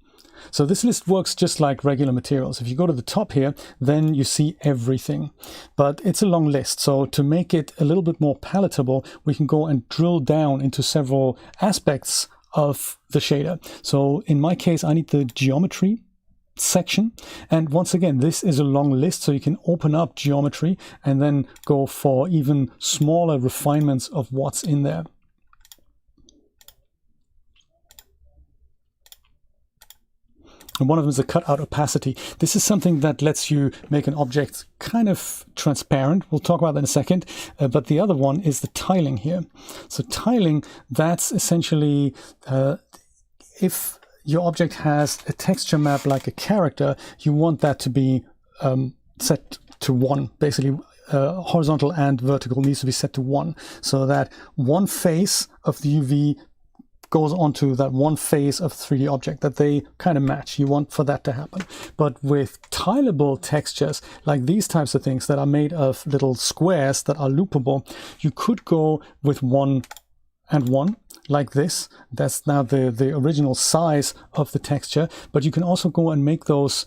So this list works just like regular materials. If you go to the top here, then you see everything, but it's a long list. So to make it a little bit more palatable, we can go and drill down into several aspects of the shader. So in my case, I need the geometry section, and once again, this is a long list, so you can open up geometry and then go for even smaller refinements of what's in there. And one of them is the cutout opacity. This is something that lets you make an object kind of transparent. We'll talk about that in a second. But the other one is the tiling here. So tiling, that's essentially if your object has a texture map like a character, you want that to be set to 1. Basically, horizontal and vertical needs to be set to 1, so that one face of the UV goes onto that one face of 3D object, that they kind of match. You want for that to happen. But with tileable textures, like these types of things that are made of little squares that are loopable, you could go with 1 and 1, like this. That's now the original size of the texture, but you can also go and make those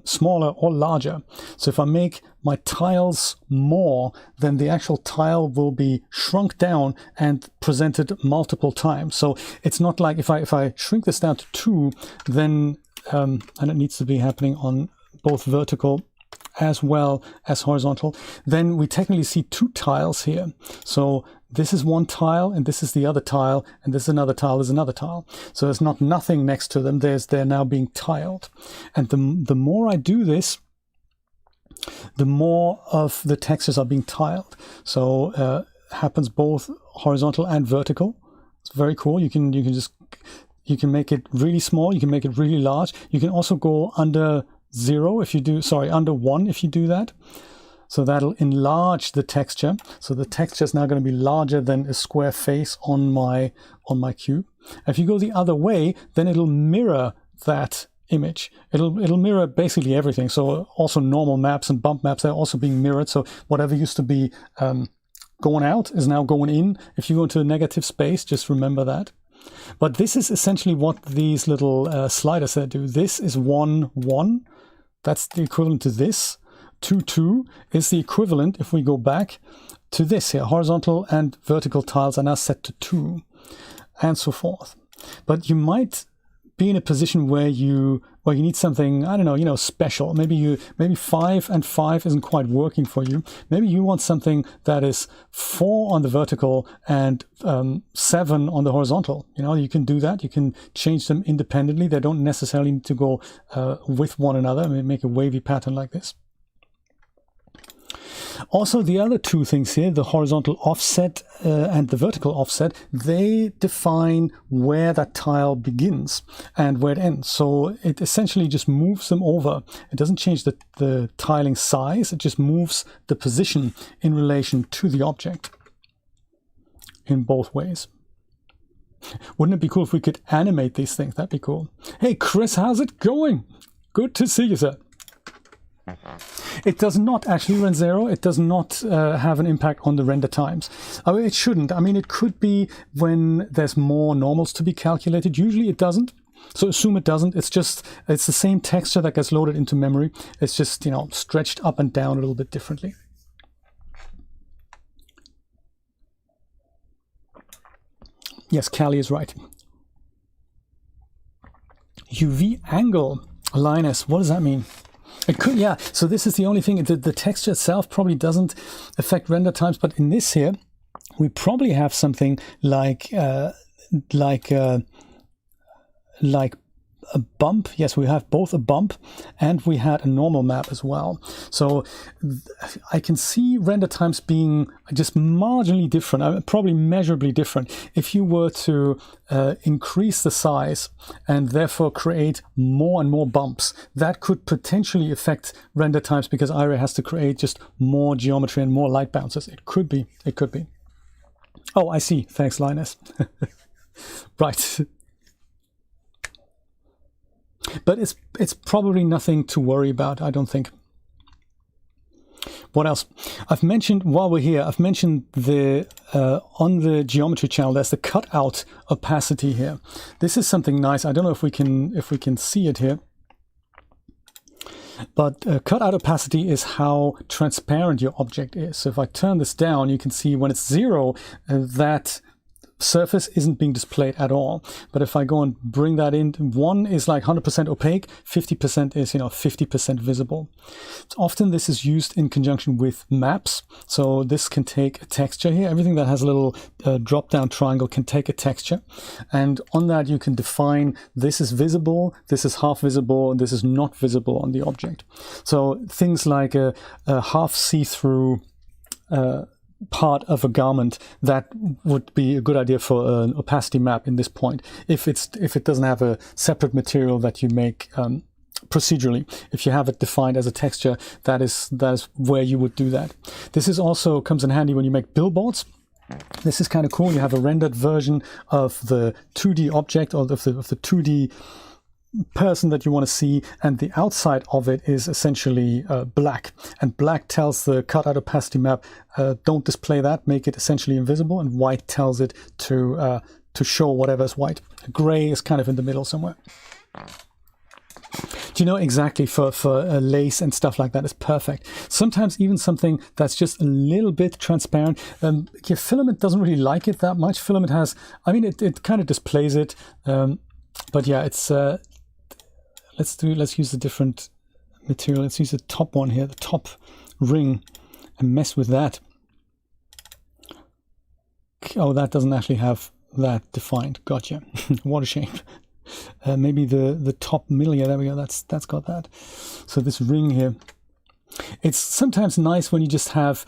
smaller or larger. So if I make my tiles more, then the actual tile will be shrunk down and presented multiple times. So it's not like if I shrink this down to 2, then and it needs to be happening on both vertical as well as horizontal, then we technically see 2 tiles here. So this is one tile, and this is the other tile, and this is another tile, there's another tile. So there's not nothing next to them, they're now being tiled. And the more I do this, the more of the textures are being tiled. So happens both horizontal and vertical. It's very cool. You can make it really small, you can make it really large. You can also go under 0 if you do, under 1 if you do that. So that'll enlarge the texture. So the texture is now going to be larger than a square face on my cube. If you go the other way, then it'll mirror that image. It'll mirror basically everything. So also normal maps and bump maps, they're also being mirrored. So whatever used to be going out is now going in. If you go into a negative space, just remember that. But this is essentially what these little sliders there do. This is 1, 1. That's the equivalent to this. 2, 2 is the equivalent, if we go back, to this here. Horizontal and vertical tiles are now set to 2, and so forth. But you might be in a position where you need something, I don't know, special. Maybe 5 and 5 isn't quite working for you. Maybe you want something that is 4 on the vertical and 7 on the horizontal. You can do that. You can change them independently. They don't necessarily need to go with one another. I mean, make a wavy pattern like this. Also, the other 2 things here, the horizontal offset and the vertical offset, they define where that tile begins and where it ends. So it essentially just moves them over. It doesn't change the tiling size, it just moves the position in relation to the object in both ways. Wouldn't it be cool if we could animate these things? That'd be cool. Hey Chris, how's it going? Good to see you, sir. It does not actually run 0. It does not have an impact on the render times. It shouldn't. I mean, it could be when there's more normals to be calculated. Usually it doesn't. So assume it doesn't. It's the same texture that gets loaded into memory. It's just, stretched up and down a little bit differently. Yes, Callie is right. UV angle. Linus, what does that mean? It could, yeah. So this is the only thing. The texture itself probably doesn't affect render times, but in this here, we probably have something like a bump. Yes, we have both a bump and we had a normal map as well. So I can see render times being just marginally different, probably measurably different. If you were to increase the size and therefore create more and more bumps, that could potentially affect render times because Iray has to create just more geometry and more light bounces. It could be. It could be. Oh, I see. Thanks, Linus. Right. But it's probably nothing to worry about, I don't think. What else? I've mentioned, while we're here, I've mentioned the on the geometry channel, there's the cutout opacity here. This is something nice. I don't know if we can see it here. But cutout opacity is how transparent your object is. So if I turn this down, you can see when it's 0, that surface isn't being displayed at all. But if I go and bring that in, 1 is like 100% opaque, 50% is 50% visible. Often this is used in conjunction with maps. So this can take a texture here. Everything that has a little drop down triangle can take a texture, and on that you can define this is visible, this is half visible, and this is not visible on the object. So things like a half see-through part of a garment, that would be a good idea for an opacity map in this point, if it doesn't have a separate material that you make procedurally. If you have it defined as a texture, that is where you would do that. This is also comes in handy when you make billboards. This is kind of cool. You have a rendered version of the 2D object, or of the 2D person that you want to see, and the outside of it is essentially black, and black tells the cutout opacity map don't display that, make it essentially invisible, and white tells it to show whatever's white. Gray is kind of in the middle somewhere. Do you know, exactly, for lace and stuff like that is perfect. Sometimes even something that's just a little bit transparent. Yeah, Filament doesn't really like it that much. Filament has, I mean, it kind of displays it, but yeah, it's let's use a different material. Let's use the top one here, the top ring, and mess with that. Oh, that doesn't actually have that defined. Gotcha. What a shame. Maybe the top middle. Yeah, there we go. That's got that. So this ring here. It's sometimes nice when you just have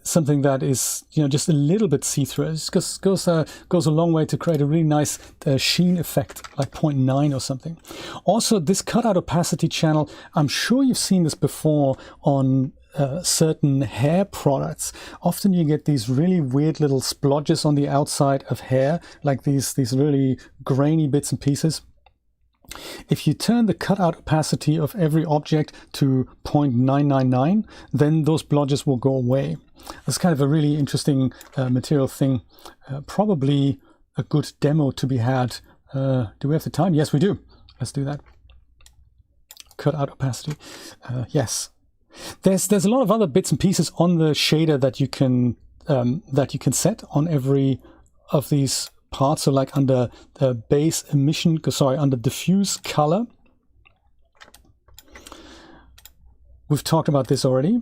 something that is, just a little bit see-through. It just goes a long way to create a really nice sheen effect, like 0.9 or something. Also, this cutout opacity channel, I'm sure you've seen this before on certain hair products. Often you get these really weird little splodges on the outside of hair, like these really grainy bits and pieces. If you turn the cutout opacity of every object to 0.999, then those blotches will go away. That's kind of a really interesting material thing. Probably a good demo to be had. Do we have the time? Yes, we do. Let's do that. Cutout opacity. Yes. There's a lot of other bits and pieces on the shader that you can set on every of these parts. So like under base emission, under diffuse color. We've talked about this already.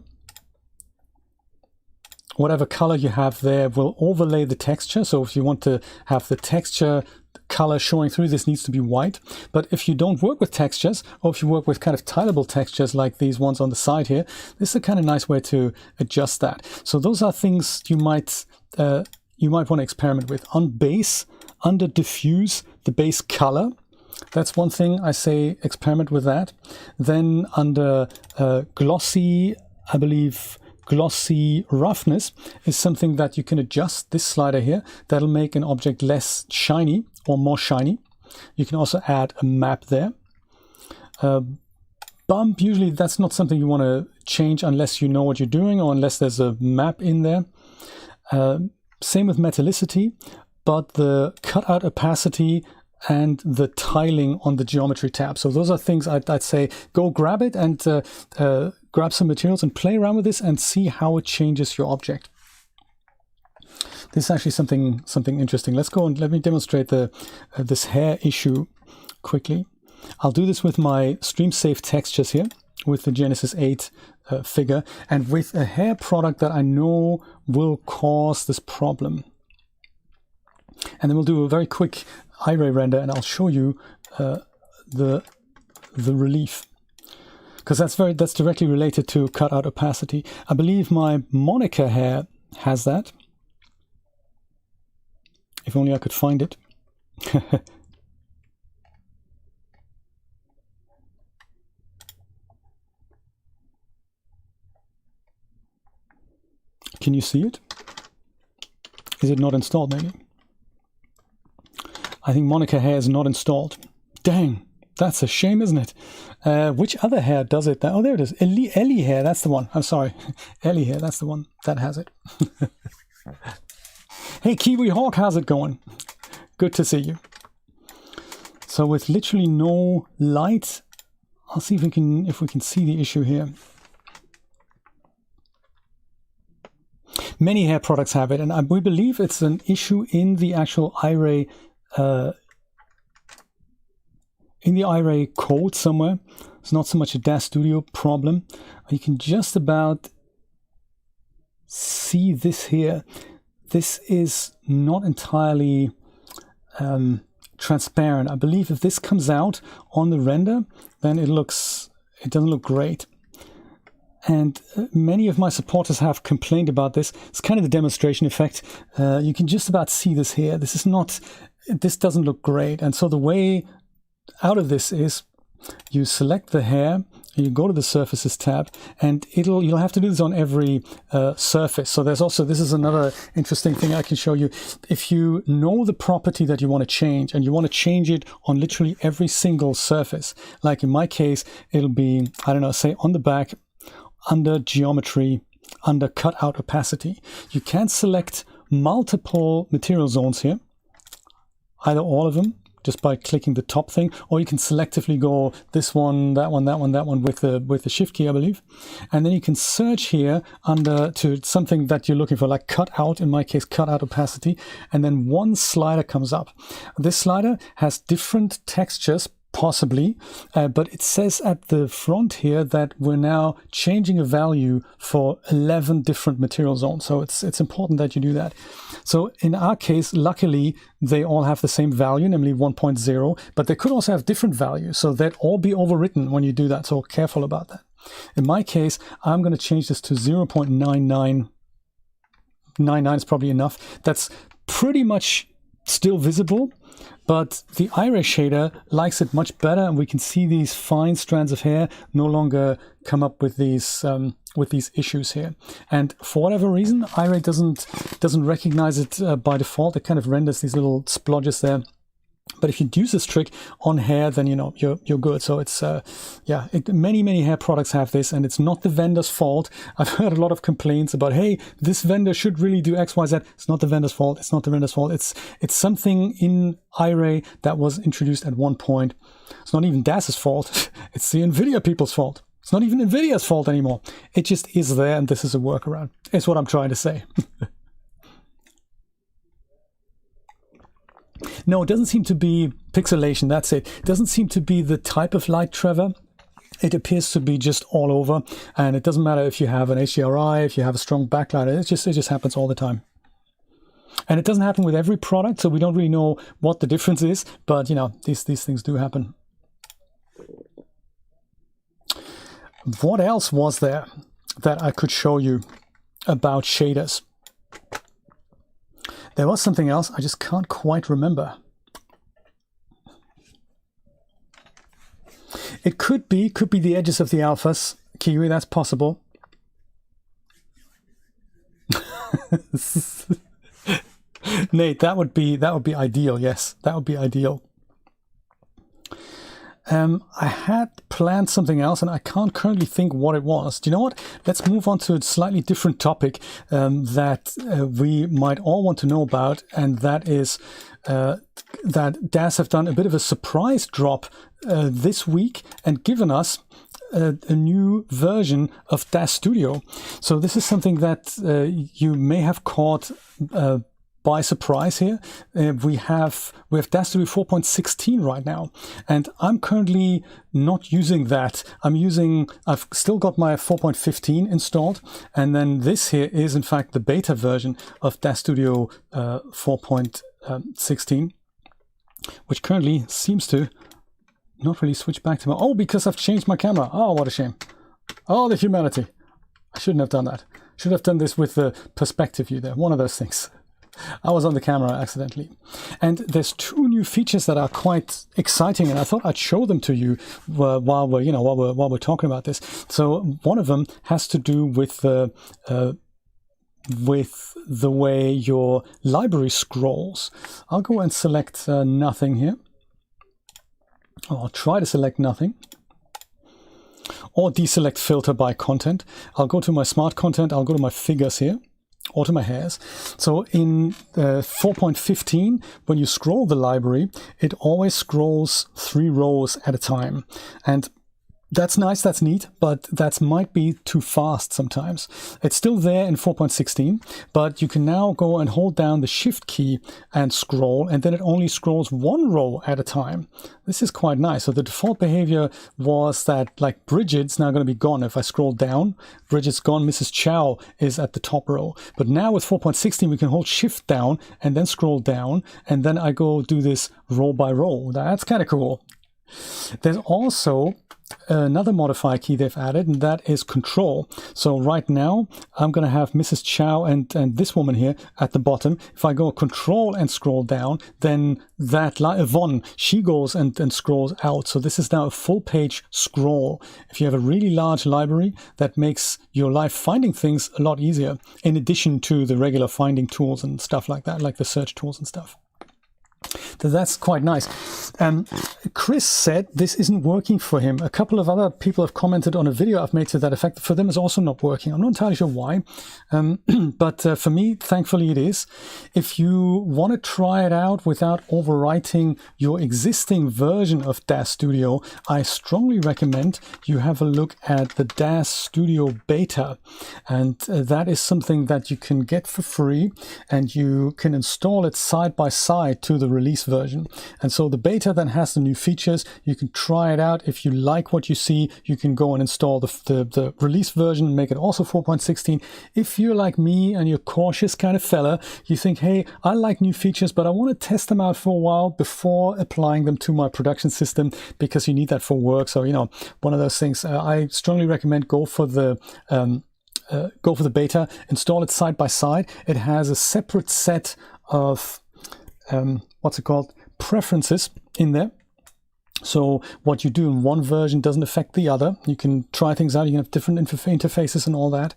Whatever color you have there will overlay the texture. So if you want to have the texture color showing through, this needs to be white. But if you don't work with textures, or if you work with kind of tileable textures like these ones on the side here, this is a kind of nice way to adjust that. So those are things you might want to experiment with. On base, under diffuse, the base color, that's one thing I say experiment with that. Then under glossy, I believe glossy roughness is something that you can adjust. This slider here, that'll make an object less shiny or more shiny. You can also add a map there. Bump, usually that's not something you want to change unless you know what you're doing, or unless there's a map in there. Same with metallicity, but the cutout opacity and the tiling on the geometry tab. So those are things I'd say go grab it and grab some materials and play around with this and see how it changes your object. This is actually something interesting. Let's go and let me demonstrate this hair issue quickly. I'll do this with my stream safe textures here with the Genesis 8 figure, and with a hair product that I know will cause this problem. And then we'll do a very quick Iray render, and I'll show you the relief, because that's directly related to cutout opacity. I believe my Monica hair has that. If only I could find it. Can you see it? Is it not installed maybe? I think Monica hair is not installed. Dang, that's a shame, isn't it? Which other hair does it? Oh, there it is. Ellie hair, that's the one. I'm sorry. Ellie hair, that's the one that has it. Hey, Kiwi Hawk, how's it going? Good to see you. So with literally no light, I'll see if we can see the issue here. Many hair products have it, and we believe it's an issue in the actual iRay code somewhere. It's not so much a DAZ Studio problem. You can just about see this here. This is not entirely transparent. I believe if this comes out on the render, then it doesn't look great. And many of my supporters have complained about this. It's kind of the demonstration effect. You can just about see this here. This doesn't look great. And so the way out of this is you select the hair, and you go to the surfaces tab, and you'll have to do this on every surface. So this is another interesting thing I can show you. If you know the property that you want to change, and you want to change it on literally every single surface, like in my case, it'll be, I don't know, say on the back, under geometry, under cutout opacity, you can select multiple material zones here, either all of them, just by clicking the top thing, or you can selectively go this one, that one, that one, that one with the shift key, I believe. And then you can search here to something that you're looking for, like cutout, in my case, cutout opacity, and then one slider comes up. This slider has different textures, possibly, but it says at the front here that we're now changing a value for 11 different material zones. So it's important that you do that. So in our case, luckily, they all have the same value, namely 1.0, but they could also have different values. So they'd all be overwritten when you do that. So careful about that. In my case, I'm going to change this to 0.99. 99 is probably enough. That's pretty much still visible, but the iRay shader likes it much better, and we can see these fine strands of hair no longer come up with these issues here. And for whatever reason, iRay doesn't recognize it by default. It kind of renders these little splodges there. But if you use this trick on hair, then you're good. So it's many hair products have this, and it's not the vendor's fault. I've heard a lot of complaints about, hey, this vendor should really do X, Y, Z. It's not the vendor's fault. It's not the vendor's fault. It's something in iRay that was introduced at one point. It's not even DAZ's fault. It's the NVIDIA people's fault. It's not even NVIDIA's fault anymore. It just is there, and this is a workaround. It's what I'm trying to say. No, it doesn't seem to be pixelation, that's it. It doesn't seem to be the type of light, Trevor. It appears to be just all over, and it doesn't matter if you have an HDRI, if you have a strong backlight, it just happens all the time. And it doesn't happen with every product, so we don't really know what the difference is, but these things do happen. What else was there that I could show you about shaders? There was something else, I just can't quite remember. It could be the edges of the alphas, Kiwi, that's possible. Nate, that would be ideal, yes, that would be ideal. I had planned something else, and I can't currently think what it was. Do you know what? Let's move on to a slightly different topic that we might all want to know about, and that is that DAZ have done a bit of a surprise drop this week and given us a new version of DAZ Studio. So this is something that you may have caught by surprise here. We have DAZ Studio 4.16 right now, and I'm currently not using that. I've still got my 4.15 installed, and then this here is in fact the beta version of DAZ Studio 4.16, which currently seems to not really switch back to my... Oh, because I've changed my camera. Oh, what a shame. Oh, the humanity. I shouldn't have done that. Should have done this with the perspective view there. One of those things. I was on the camera accidentally. And there's two new features that are quite exciting, and I thought I'd show them to you while we're talking about this. So one of them has to do with the way your library scrolls. I'll go and select nothing here. I'll try to select nothing. Or deselect filter by content. I'll go to my smart content. I'll go to my figures here. Or to my hairs. So in 4.15, when you scroll the library, it always scrolls 3 rows at a time. And that's nice, that's neat, but that might be too fast sometimes. It's still there in 4.16, but you can now go and hold down the Shift key and scroll, and then it only scrolls 1 row at a time. This is quite nice. So the default behavior was that, like, Bridget's now going to be gone. If I scroll down, Bridget's gone, Mrs. Chow is at the top row. But now with 4.16, we can hold Shift down and then scroll down, and then I go do this row by row. That's kind of cool. There's also another modifier key they've added, and that is control. So right now I'm going to have Mrs. Chow and this woman here at the bottom. If I go control and scroll down, then that Yvonne, she goes and scrolls out. So this is now a full page scroll. If you have a really large library, that makes your life finding things a lot easier, in addition to the regular finding tools and stuff like that, like the search tools and stuff. So that's quite nice. Chris said this isn't working for him. A couple of other people have commented on a video I've made to that effect. For them, it's also not working. I'm not entirely sure why, but for me, thankfully, it is. If you want to try it out without overwriting your existing version of DAZ Studio, I strongly recommend you have a look at the DAZ Studio beta, and that is something that you can get for free, and you can install it side by side to the release version. And so the beta then has the new features. You can try it out. If you like what you see, you can go and install the release version and make it also 4.16. If you're like me and you're a cautious kind of fella, you think, hey, I like new features, but I want to test them out for a while before applying them to my production system, because you need that for work. So, you know, one of those things. I strongly recommend go for the beta, install it side by side. It has a separate set of preferences in there. So what you do in one version doesn't affect the other. You can try things out. You can have different interfaces and all that.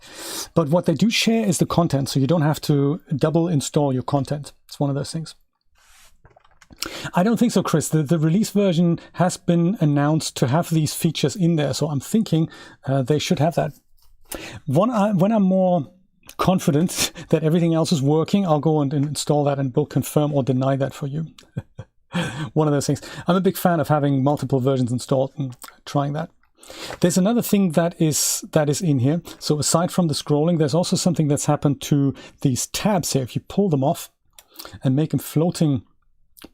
But what they do share is the content. So you don't have to double install your content. It's one of those things. I don't think so, Chris. The release version has been announced to have these features in there. So I'm thinking they should have that. When I'm more confident that everything else is working, I'll go and install that, and we'll confirm or deny that for you. One of those things. I'm a big fan of having multiple versions installed and trying that. There's another thing that is in here. So aside from the scrolling, there's also something that's happened to these tabs here. If you pull them off and make them floating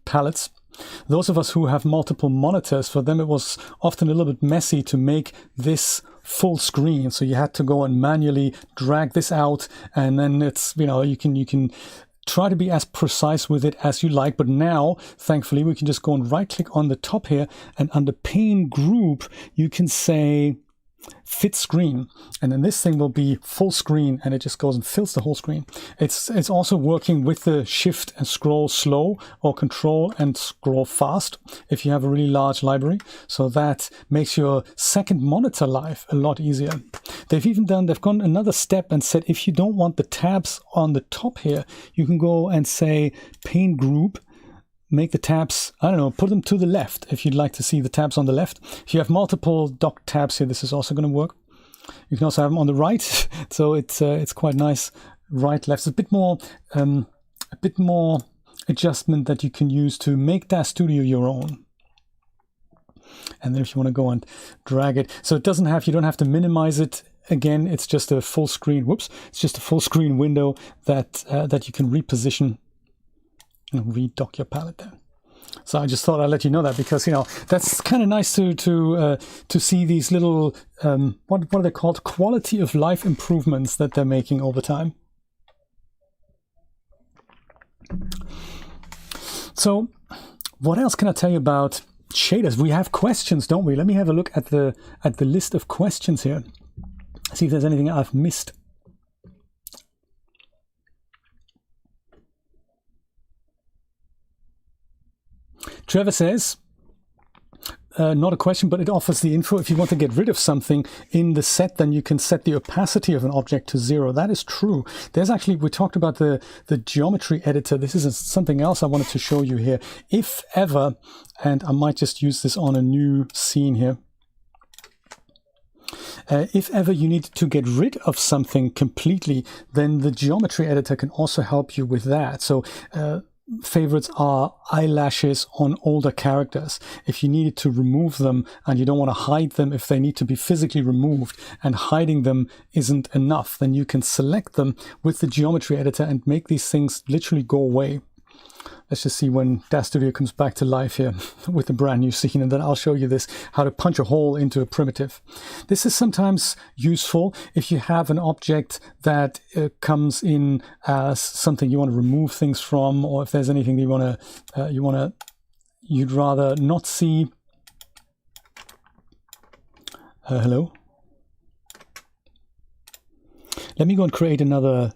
palettes, those of us who have multiple monitors, for them it was often a little bit messy to make this full screen. So you had to go and manually drag this out, and then it's, you know, you can try to be as precise with it as you like. But now, thankfully, we can just go and right click on the top here, and under pane group, you can say fit screen, and then this thing will be full screen, and it just goes and fills the whole screen. It's also working with the shift and scroll slow, or control and scroll fast if you have a really large library. So that makes your second monitor life a lot easier. They've gone another step and said if you don't want the tabs on the top here, you can go and say pane group, make the tabs, I don't know, put them to the left if you'd like to see the tabs on the left. If you have multiple dock tabs here, this is also going to work. You can also have them on the right, so it's quite nice. Right, left. It's a bit more adjustment that you can use to make DAZ Studio your own. And then if you want to go and drag it, so you don't have to minimize it. Again, it's just a full screen. Whoops! It's just a full screen window that you can reposition and redock your palette there. So I just thought I'd let you know that, because, you know, that's kind of nice to see these little what are they called? Quality of life improvements that they're making over time. So what else can I tell you about shaders. We have questions, don't we? Let me have a look at the list of questions here. See if there's anything I've missed. Trevor says, not a question, but it offers the info. If you want to get rid of something in the set, then you can set the opacity of an object to 0. That is true. There's actually, we talked about the geometry editor. This is something else I wanted to show you here. If ever, and I might just use this on a new scene here. If ever you need to get rid of something completely, then the geometry editor can also help you with that. So, favorites are eyelashes on older characters. If you needed to remove them and you don't want to hide them, if they need to be physically removed and hiding them isn't enough, then you can select them with the geometry editor and make these things literally go away. Let's just see when DAZ Studio comes back to life here with a brand new scene, and then I'll show you this, how to punch a hole into a primitive. This is sometimes useful if you have an object that comes in as something you want to remove things from, or if there's anything that you'd rather not see. Hello. Let me go and create another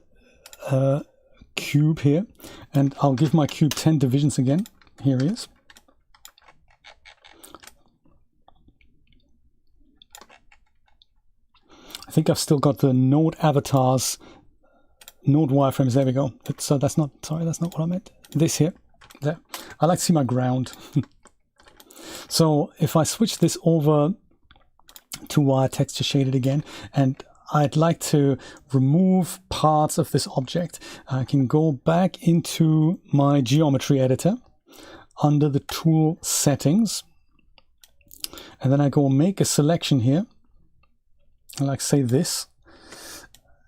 cube here, and I'll give my cube 10 divisions again. Here he is. I think I've still got the node avatars, node wireframes. There we go. So that's not, sorry, that's not what I meant. This here, there. I like to see my ground. So if I switch this over to wire texture shaded again, and I'd like to remove parts of this object, I can go back into my geometry editor under the tool settings, and then I go make a selection here, like say this.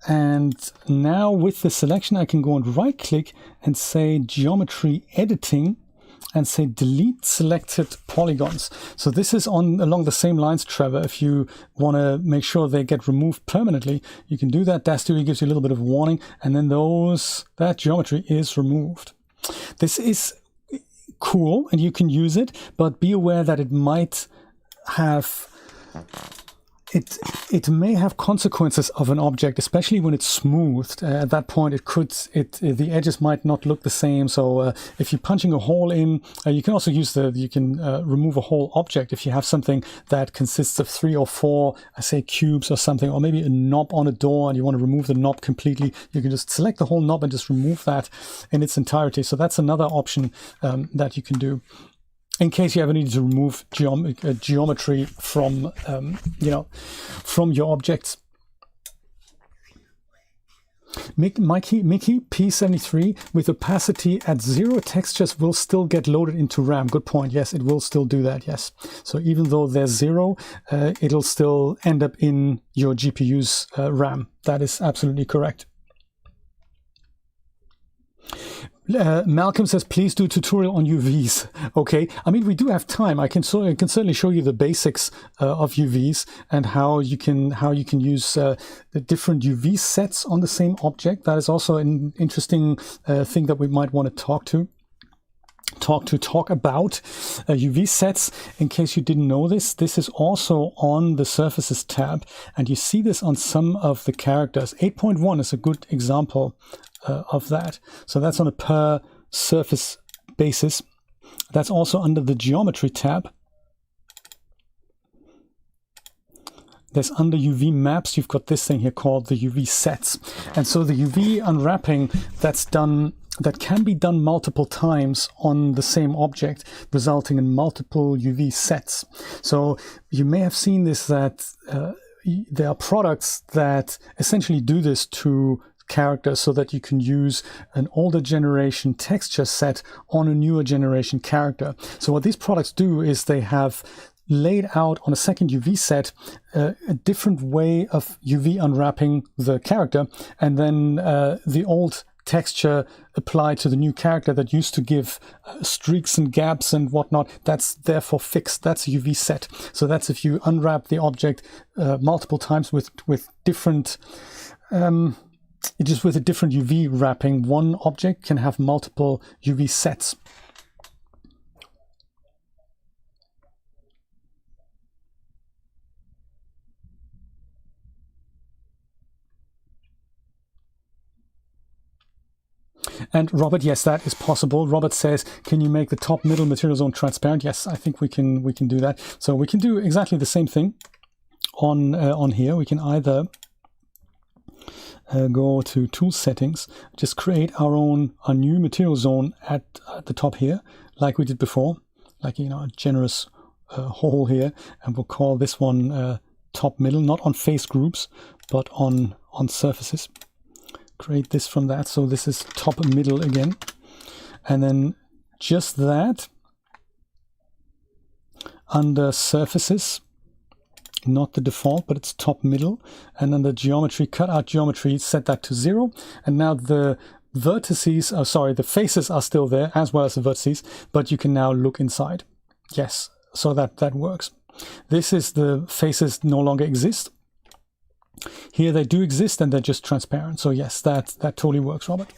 And now with the selection, I can go and right click and say geometry editing and say delete selected polygons. So this is along the same lines, Trevor. If you want to make sure they get removed permanently, you can do that. DAZ Studio gives you a little bit of warning, and then that geometry is removed. This is cool and you can use it, but be aware that it might have it may have consequences of an object, especially when it's smoothed. At that point, the edges might not look the same. So if you're punching a hole in, you can also use you can remove a whole object if you have something that consists of 3 or 4, say cubes or something, or maybe a knob on a door and you want to remove the knob completely. You can just select the whole knob and just remove that in its entirety. So that's another option that you can do, in case you ever need to remove geometry from, from your objects. Mickey P73 with opacity at 0, textures will still get loaded into RAM. Good point. Yes, it will still do that. Yes. So even though there's 0, it'll still end up in your GPU's RAM. That is absolutely correct. Malcolm says, please do a tutorial on UVs. Okay, I mean, we do have time. I can certainly show you the basics of UVs and how you can use the different UV sets on the same object. That is also an interesting thing that we might want to talk about. UV sets, in case you didn't know this is also on the Surfaces tab, and you see this on some of the characters. 8.1 is a good example of that. So that's on a per surface basis. That's also under the Geometry tab. There's under UV maps, you've got this thing here called the UV sets. And so the UV unwrapping that can be done multiple times on the same object, resulting in multiple UV sets. So you may have seen this, that there are products that essentially do this to characters so that you can use an older generation texture set on a newer generation character. So what these products do is they have laid out on a second UV set a different way of UV unwrapping the character, and then the old texture applied to the new character that used to give streaks and gaps and whatnot, that's therefore fixed. That's a UV set. So that's if you unwrap the object multiple times with different just with a different UV wrapping, one object can have multiple UV sets. And Robert, yes, that is possible. Robert says, can you make the top middle material zone transparent? Yes, I think we can do that. So we can do exactly the same thing on here. We can either go to tool settings, just create our new material zone at the top here, like we did before, like, you know, a generous hole here, and we'll call this one top middle, not on face groups, but on surfaces. Create this from that, so this is top middle again, and then just that under surfaces, not the default, but it's top middle, and then the geometry, cut out geometry, set that to 0, and now the vertices, the faces are still there as well as the vertices, but you can now look inside. Yes, so that works. This is the faces no longer exist. Here they do exist and they're just transparent. So yes, that totally works, Robert.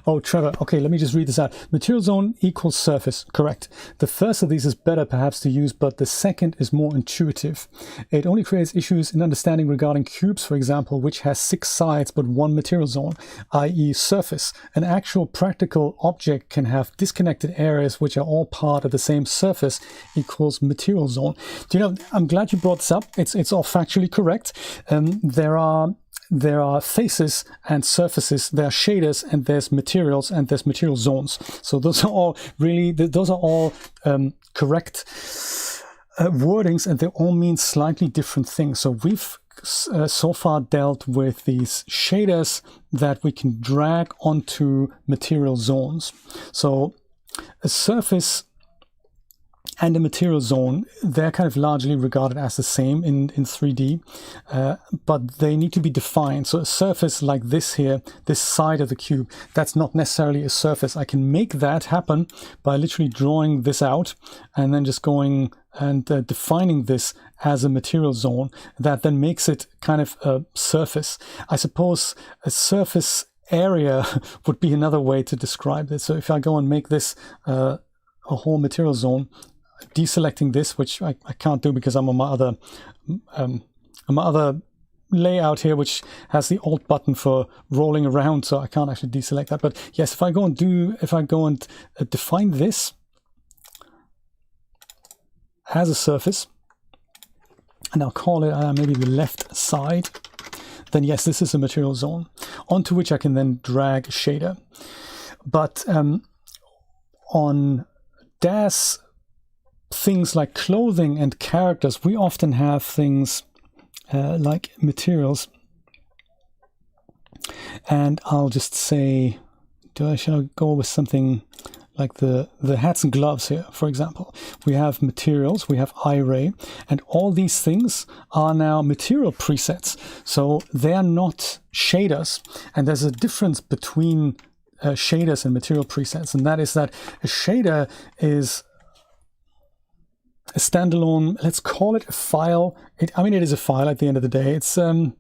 Oh, Trevor, okay, let me just read this out. Material zone equals surface, correct. The first of these is better perhaps to use, but the second is more intuitive. It only creates issues in understanding regarding cubes, for example, which has 6 sides but 1 material zone, i.e. surface. An actual practical object can have disconnected areas which are all part of the same surface equals material zone. Do you know, I'm glad you brought this up. It's all factually correct. There are faces and surfaces, there are shaders, and there's materials, and there's material zones. So those are all really, correct wordings, and they all mean slightly different things. So we've so far dealt with these shaders that we can drag onto material zones. So a surface and a material zone, they're kind of largely regarded as the same in 3D, but they need to be defined. So a surface like this here, this side of the cube, that's not necessarily a surface. I can make that happen by literally drawing this out and then just going and defining this as a material zone. That then makes it kind of a surface. I suppose a surface area would be another way to describe this. So if I go and make this a whole material zone, deselecting this, which I can't do because I'm on my other layout here, which has the Alt button for rolling around, so I can't actually deselect that. But yes, if I go and define this as a surface, and I'll call it maybe the left side, then yes, this is a material zone onto which I can then drag a shader. But on DAZ things like clothing and characters, we often have things like materials, and I'll just say, shall I go with something like the hats and gloves here, for example. We have materials, we have array, and all these things are now material presets, so they are not shaders. And there's a difference between shaders and material presets, and that is that a shader is a standalone, let's call it a file. It is a file at the end of the day. It's I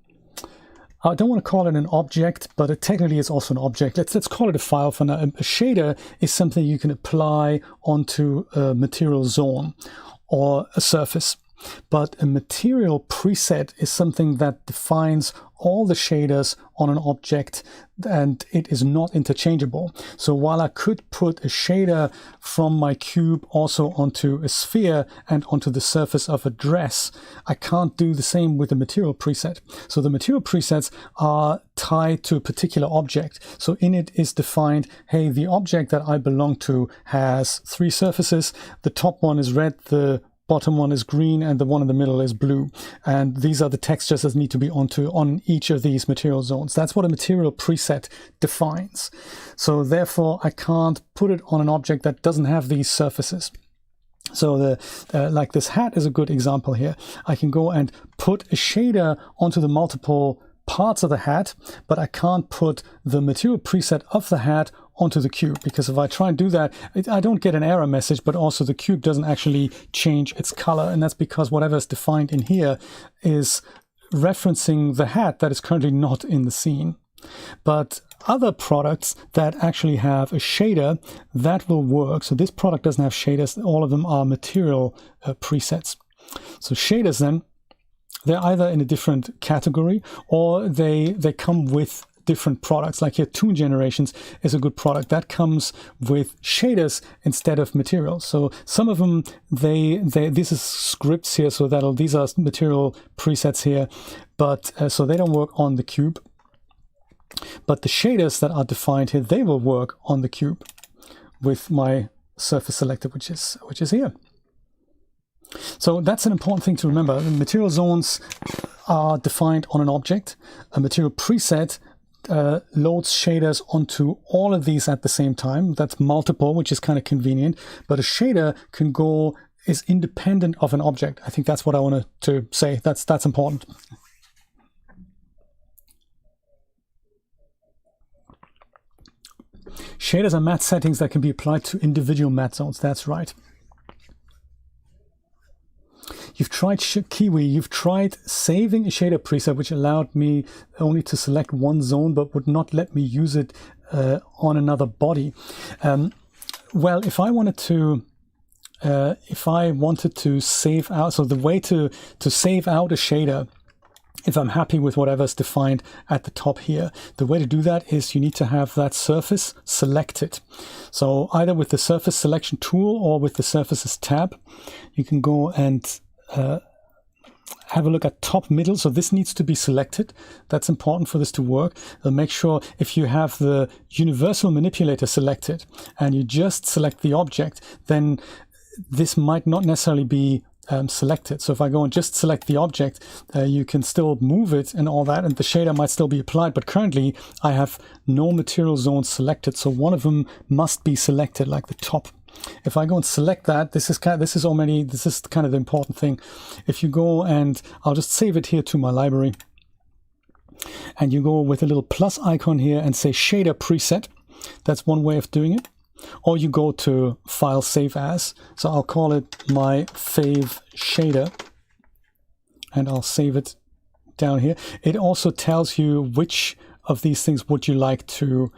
don't want to call it an object, but it technically is also an object. Let's call it a file for now. A shader is something you can apply onto a material zone or a surface. But a material preset is something that defines all the shaders on an object, and it is not interchangeable. So while I could put a shader from my cube also onto a sphere and onto the surface of a dress, I can't do the same with the material preset. So the material presets are tied to a particular object. So in it is defined, hey, the object that I belong to has 3 surfaces. The top one is red, the bottom one is green, and the one in the middle is blue. And these are the textures that need to be on each of these material zones. That's what a material preset defines. So therefore, I can't put it on an object that doesn't have these surfaces. So like this hat is a good example here. I can go and put a shader onto the multiple parts of the hat, but I can't put the material preset of the hat onto the cube, because if I try and do that, I don't get an error message, but also the cube doesn't actually change its color, and that's because whatever is defined in here is referencing the hat that is currently not in the scene. But other products that actually have a shader, that will work. So this product doesn't have shaders, all of them are material presets. So shaders then, they're either in a different category or they come with different products. Like here, Toon Generations is a good product that comes with shaders instead of materials. So some of them, this is scripts here, so these are material presets here, but so they don't work on the cube. But the shaders that are defined here, they will work on the cube with my surface selector, which is here. So that's an important thing to remember. The material zones are defined on an object. A material preset loads shaders onto all of these at the same time. That's multiple, which is kind of convenient. But a shader is independent of an object. I think that's what I wanted to say. That's important. Shaders are matte settings that can be applied to individual matte zones. That's right. You've tried Kiwi, you've tried saving a shader preset, which allowed me only to select one zone, but would not let me use it on another body. Well, if I wanted to save out, so the way to save out a shader, if I'm happy with whatever's defined at the top here, the way to do that is you need to have that surface selected. So either with the surface selection tool or with the surfaces tab, you can go and have a look at top middle. So this needs to be selected. That's important for this to work. Make sure if you have the universal manipulator selected and you just select the object, then this might not necessarily be selected. So if I go and just select the object, you can still move it and all that, and the shader might still be applied. But currently I have no material zones selected, so one of them must be selected, like the top. If I go and select that, this is kind of the important thing. If you go and I'll just save it here to my library, and you go with a little plus icon here and say shader preset. That's one way of doing it. Or you go to File, Save As. So I'll call it my fave shader, and I'll save it down here. It also tells you which of these things would you like to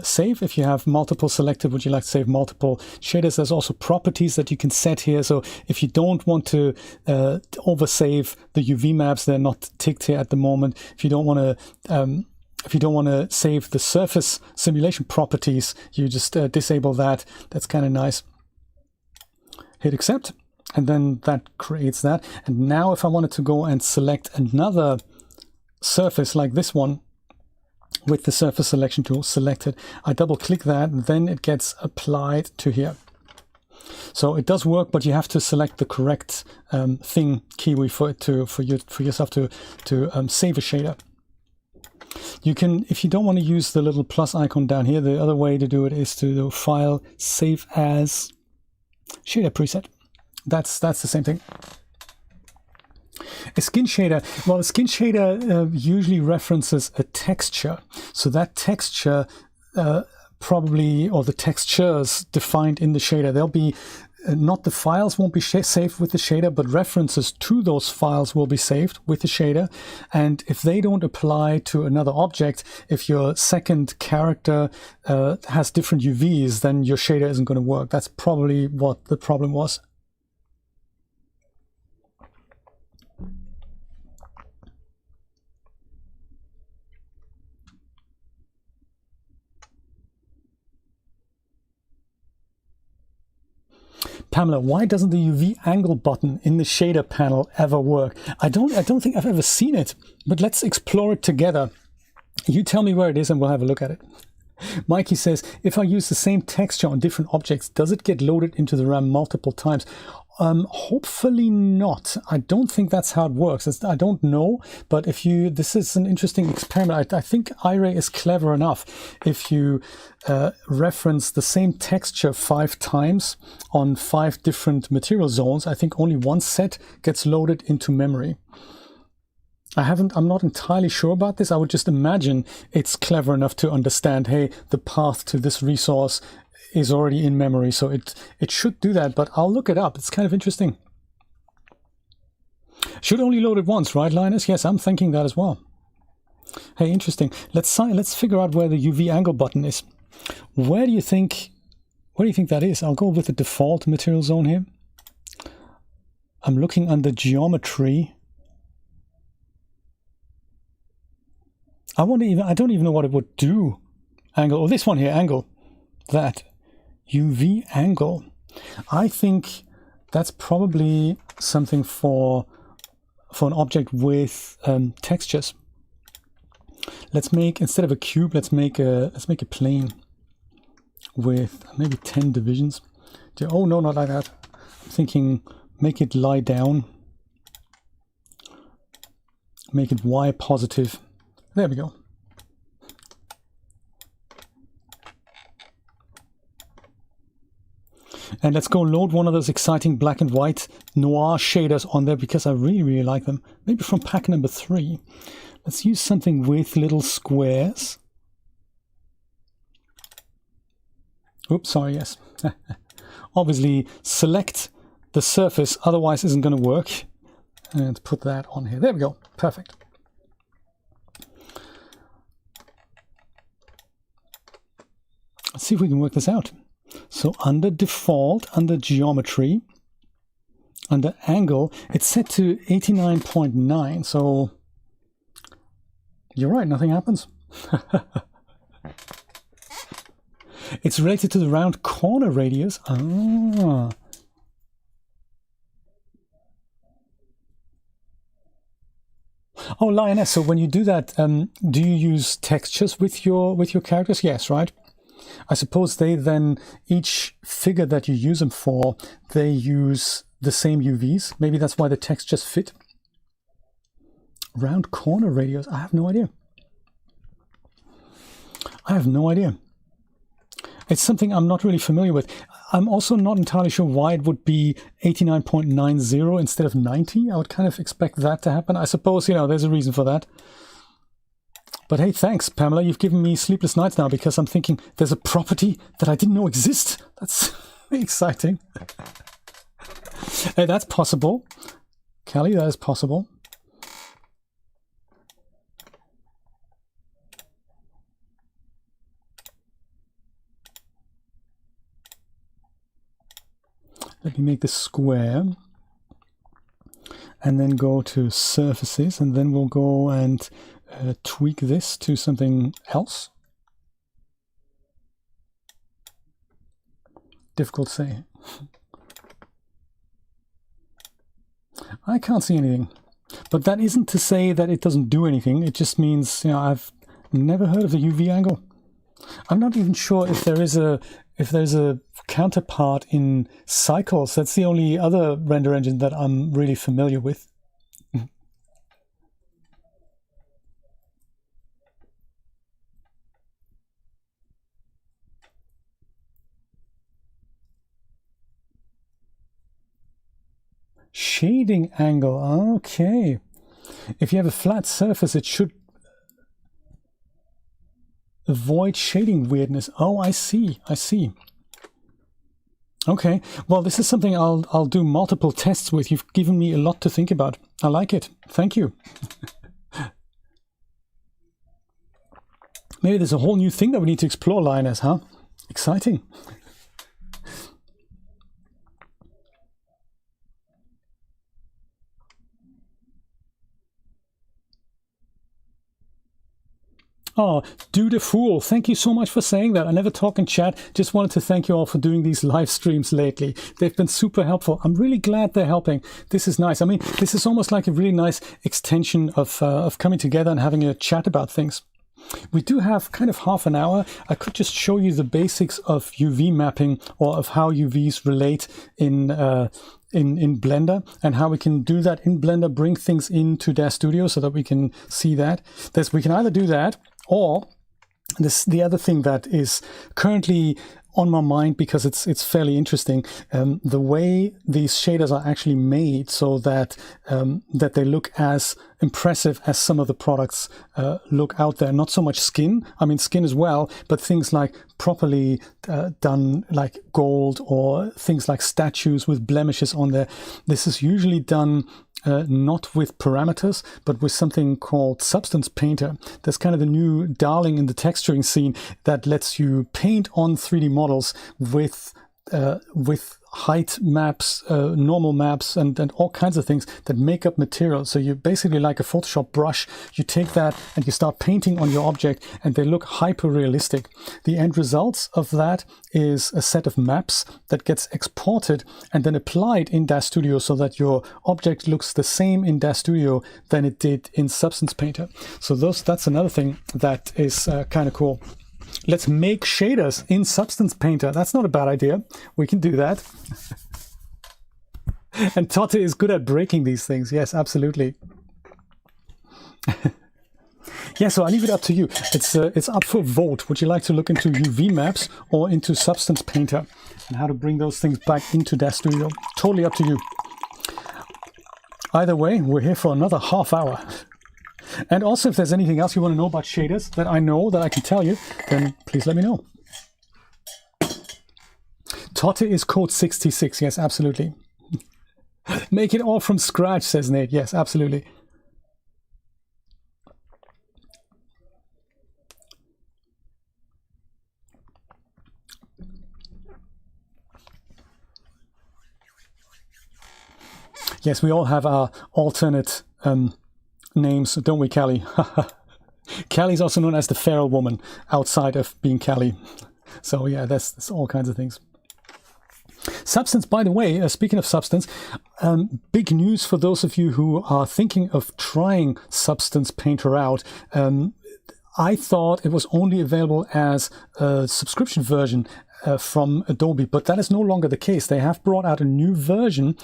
save. If you have multiple selected, would you like to save multiple shaders? There's also properties that you can set here. So if you don't want to oversave the UV maps, they're not ticked here at the moment. If you don't want to save the surface simulation properties, you just disable that. That's kind of nice. Hit accept, and then that creates that. And now if I wanted to go and select another surface like this one with the surface selection tool selected, I double click that, then it gets applied to here. So it does work, but you have to select the correct Kiwi for yourself to save a shader. You can, if you don't want to use the little plus icon down here, the other way to do it is to do File, Save As, Shader Preset. That's the same thing. A skin shader, well, a skin shader usually references a texture. So that texture probably, or the textures defined in the shader, they'll be not the files won't be saved with the shader, but references to those files will be saved with the shader. And if they don't apply to another object, if your second character has different UVs, then your shader isn't going to work. That's probably what the problem was. Pamela, why doesn't the UV angle button in the shader panel ever work? I don't think I've ever seen it, but let's explore it together. You tell me where it is and we'll have a look at it. Mikey says, if I use the same texture on different objects, does it get loaded into the RAM multiple times? Hopefully not. I don't think that's how it works. I don't know, but if you, this is an interesting experiment. I think Iray is clever enough. If you reference the same texture 5 times on 5 different material zones, I think only one set gets loaded into memory. I'm not entirely sure about this. I would just imagine it's clever enough to understand, hey, the path to this resource is already in memory, so it should do that, but I'll look it up. It's kind of interesting. Should only load it once, right, Linus? Yes, I'm thinking that as well. Hey, interesting. Let's figure out where the UV angle button is. Where do you think that is? I'll go with the default material zone here. I'm looking under geometry. I don't even know what it would do. Angle, or this one here, angle. That. UV angle. I think that's probably something for an object with textures. Let's make, instead of a cube, let's make a plane with maybe 10 divisions. Oh no, not like that. I'm thinking make it lie down. Make it Y positive. There we go. And let's go load one of those exciting black and white noir shaders on there because I really, really like them. Maybe from pack number 3. Let's use something with little squares. Oops, sorry, yes. Obviously, select the surface, otherwise isn't going to work. And put that on here. There we go. Perfect. Let's see if we can work this out. So under default, under geometry, under angle, it's set to 89.9. So you're right, nothing happens. It's related to the round corner radius. Ah. Oh, Lioness, so when you do that, do you use textures with your characters? Yes, right? I suppose they then, each figure that you use them for, they use the same UVs. Maybe that's why the textures fit. Round corner radius, I have no idea. I have no idea. It's something I'm not really familiar with. I'm also not entirely sure why it would be 89.90 instead of 90. I would kind of expect that to happen. I suppose, you know, there's a reason for that. But hey, thanks, Pamela. You've given me sleepless nights now because I'm thinking there's a property that I didn't know exists. That's exciting. Hey, that's possible. Kelly, that is possible. Let me make this square. And then go to surfaces. And then we'll go and tweak this to something else. Difficult to say. I can't see anything. But that isn't to say that it doesn't do anything. It just means, you know, I've never heard of the UV angle. I'm not even sure if there's a counterpart in Cycles. That's the only other render engine that I'm really familiar with. Shading angle, okay. If you have a flat surface, it should avoid shading weirdness. Oh, I see, I see. Okay, well, this is something I'll do multiple tests with. You've given me a lot to think about. I like it. Thank you. Maybe there's a whole new thing that we need to explore, Lioness, huh? Exciting. Oh, Dude a Fool, thank you so much for saying that. I never talk in chat. Just wanted to thank you all for doing these live streams lately. They've been super helpful. I'm really glad they're helping. This is nice. I mean, this is almost like a really nice extension of coming together and having a chat about things. We do have kind of half an hour. I could just show you the basics of UV mapping, or of how UVs relate in Blender, and how we can do that in Blender, bring things into DAZ Studio so that we can see that. We can either do that, or the other thing that is currently on my mind, because it's fairly interesting, the way these shaders are actually made so that that they look as impressive as some of the products look out there. Not so much skin, I mean skin as well, but things like properly done, like gold, or things like statues with blemishes on there. This is usually done not with parameters, but with something called Substance Painter. That's kind of the new darling in the texturing scene that lets you paint on 3D models with height maps, normal maps, and all kinds of things that make up material. So you basically, like a Photoshop brush, you take that and you start painting on your object, and they look hyper realistic. The end result of that is a set of maps that gets exported and then applied in DAZ Studio, so that your object looks the same in DAZ Studio than it did in Substance Painter. So that's another thing that is kind of cool. Let's make shaders in Substance Painter. That's not a bad idea. We can do that. And Totte is good at breaking these things. Yes, absolutely. Yeah, so I leave it up to you. It's up for vote. Would you like to look into UV maps or into Substance Painter and how to bring those things back into DAZ Studio? Totally up to you. Either way, we're here for another half hour. And also, if there's anything else you want to know about shaders that I know that I can tell you, then please let me know. Totte is code 66. Yes, absolutely. Make it all from scratch, says Nate. Yes, absolutely. Yes, we all have our alternate names, don't we, Callie? Callie's also known as the feral woman outside of being Callie. So yeah, that's all kinds of things. Substance, by the way, speaking of Substance, big news for those of you who are thinking of trying Substance Painter out. I thought it was only available as a subscription version from Adobe, but that is no longer the case. They have brought out a new version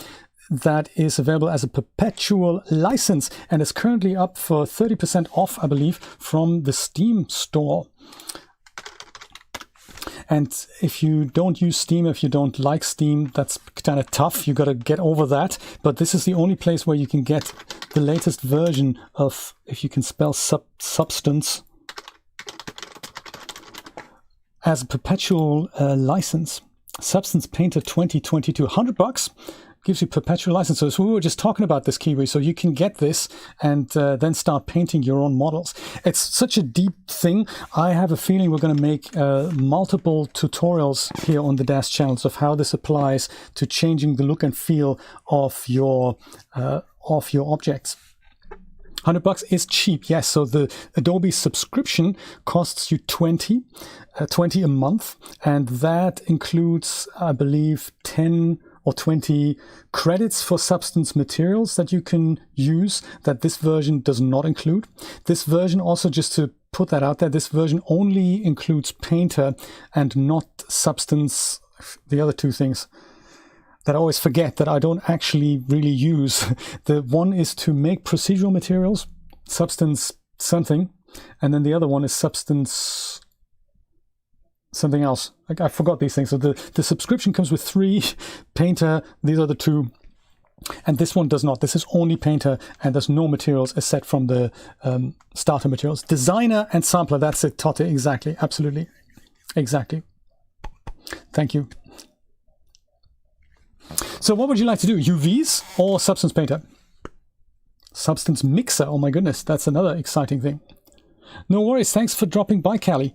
that is available as a perpetual license and is currently up for 30% off, I believe, from the Steam store. And if you don't use Steam, if you don't like Steam, that's kind of tough. You got to get over that. But this is the only place where you can get the latest version of, if you can spell Substance, as a perpetual license. Substance Painter 2022, $100. Gives you perpetual license. So we were just talking about this, Kiwi, so you can get this and then start painting your own models. It's such a deep thing. I have a feeling we're going to make multiple tutorials here on the DAZ channels of how this applies to changing the look and feel of your objects. $100 is cheap, yes. So the Adobe subscription costs you $20 a month, and that includes, I believe, 10 or 20 credits for Substance materials that you can use that this version does not include. This version also, just to put that out there, this version only includes Painter and not Substance, the other two things that I always forget that I don't actually really use. The one is to make procedural materials, Substance something, and then the other one is Substance something else. Like, I forgot these things. So the subscription comes with 3, Painter, these are the 2, and this one does not. This is only Painter, and there's no materials aside from the starter materials. Designer and Sampler, that's it, Totte, exactly, absolutely, exactly. Thank you. So what would you like to do, UVs or Substance Painter? Substance Mixer, oh my goodness, that's another exciting thing. No worries, thanks for dropping by, Callie.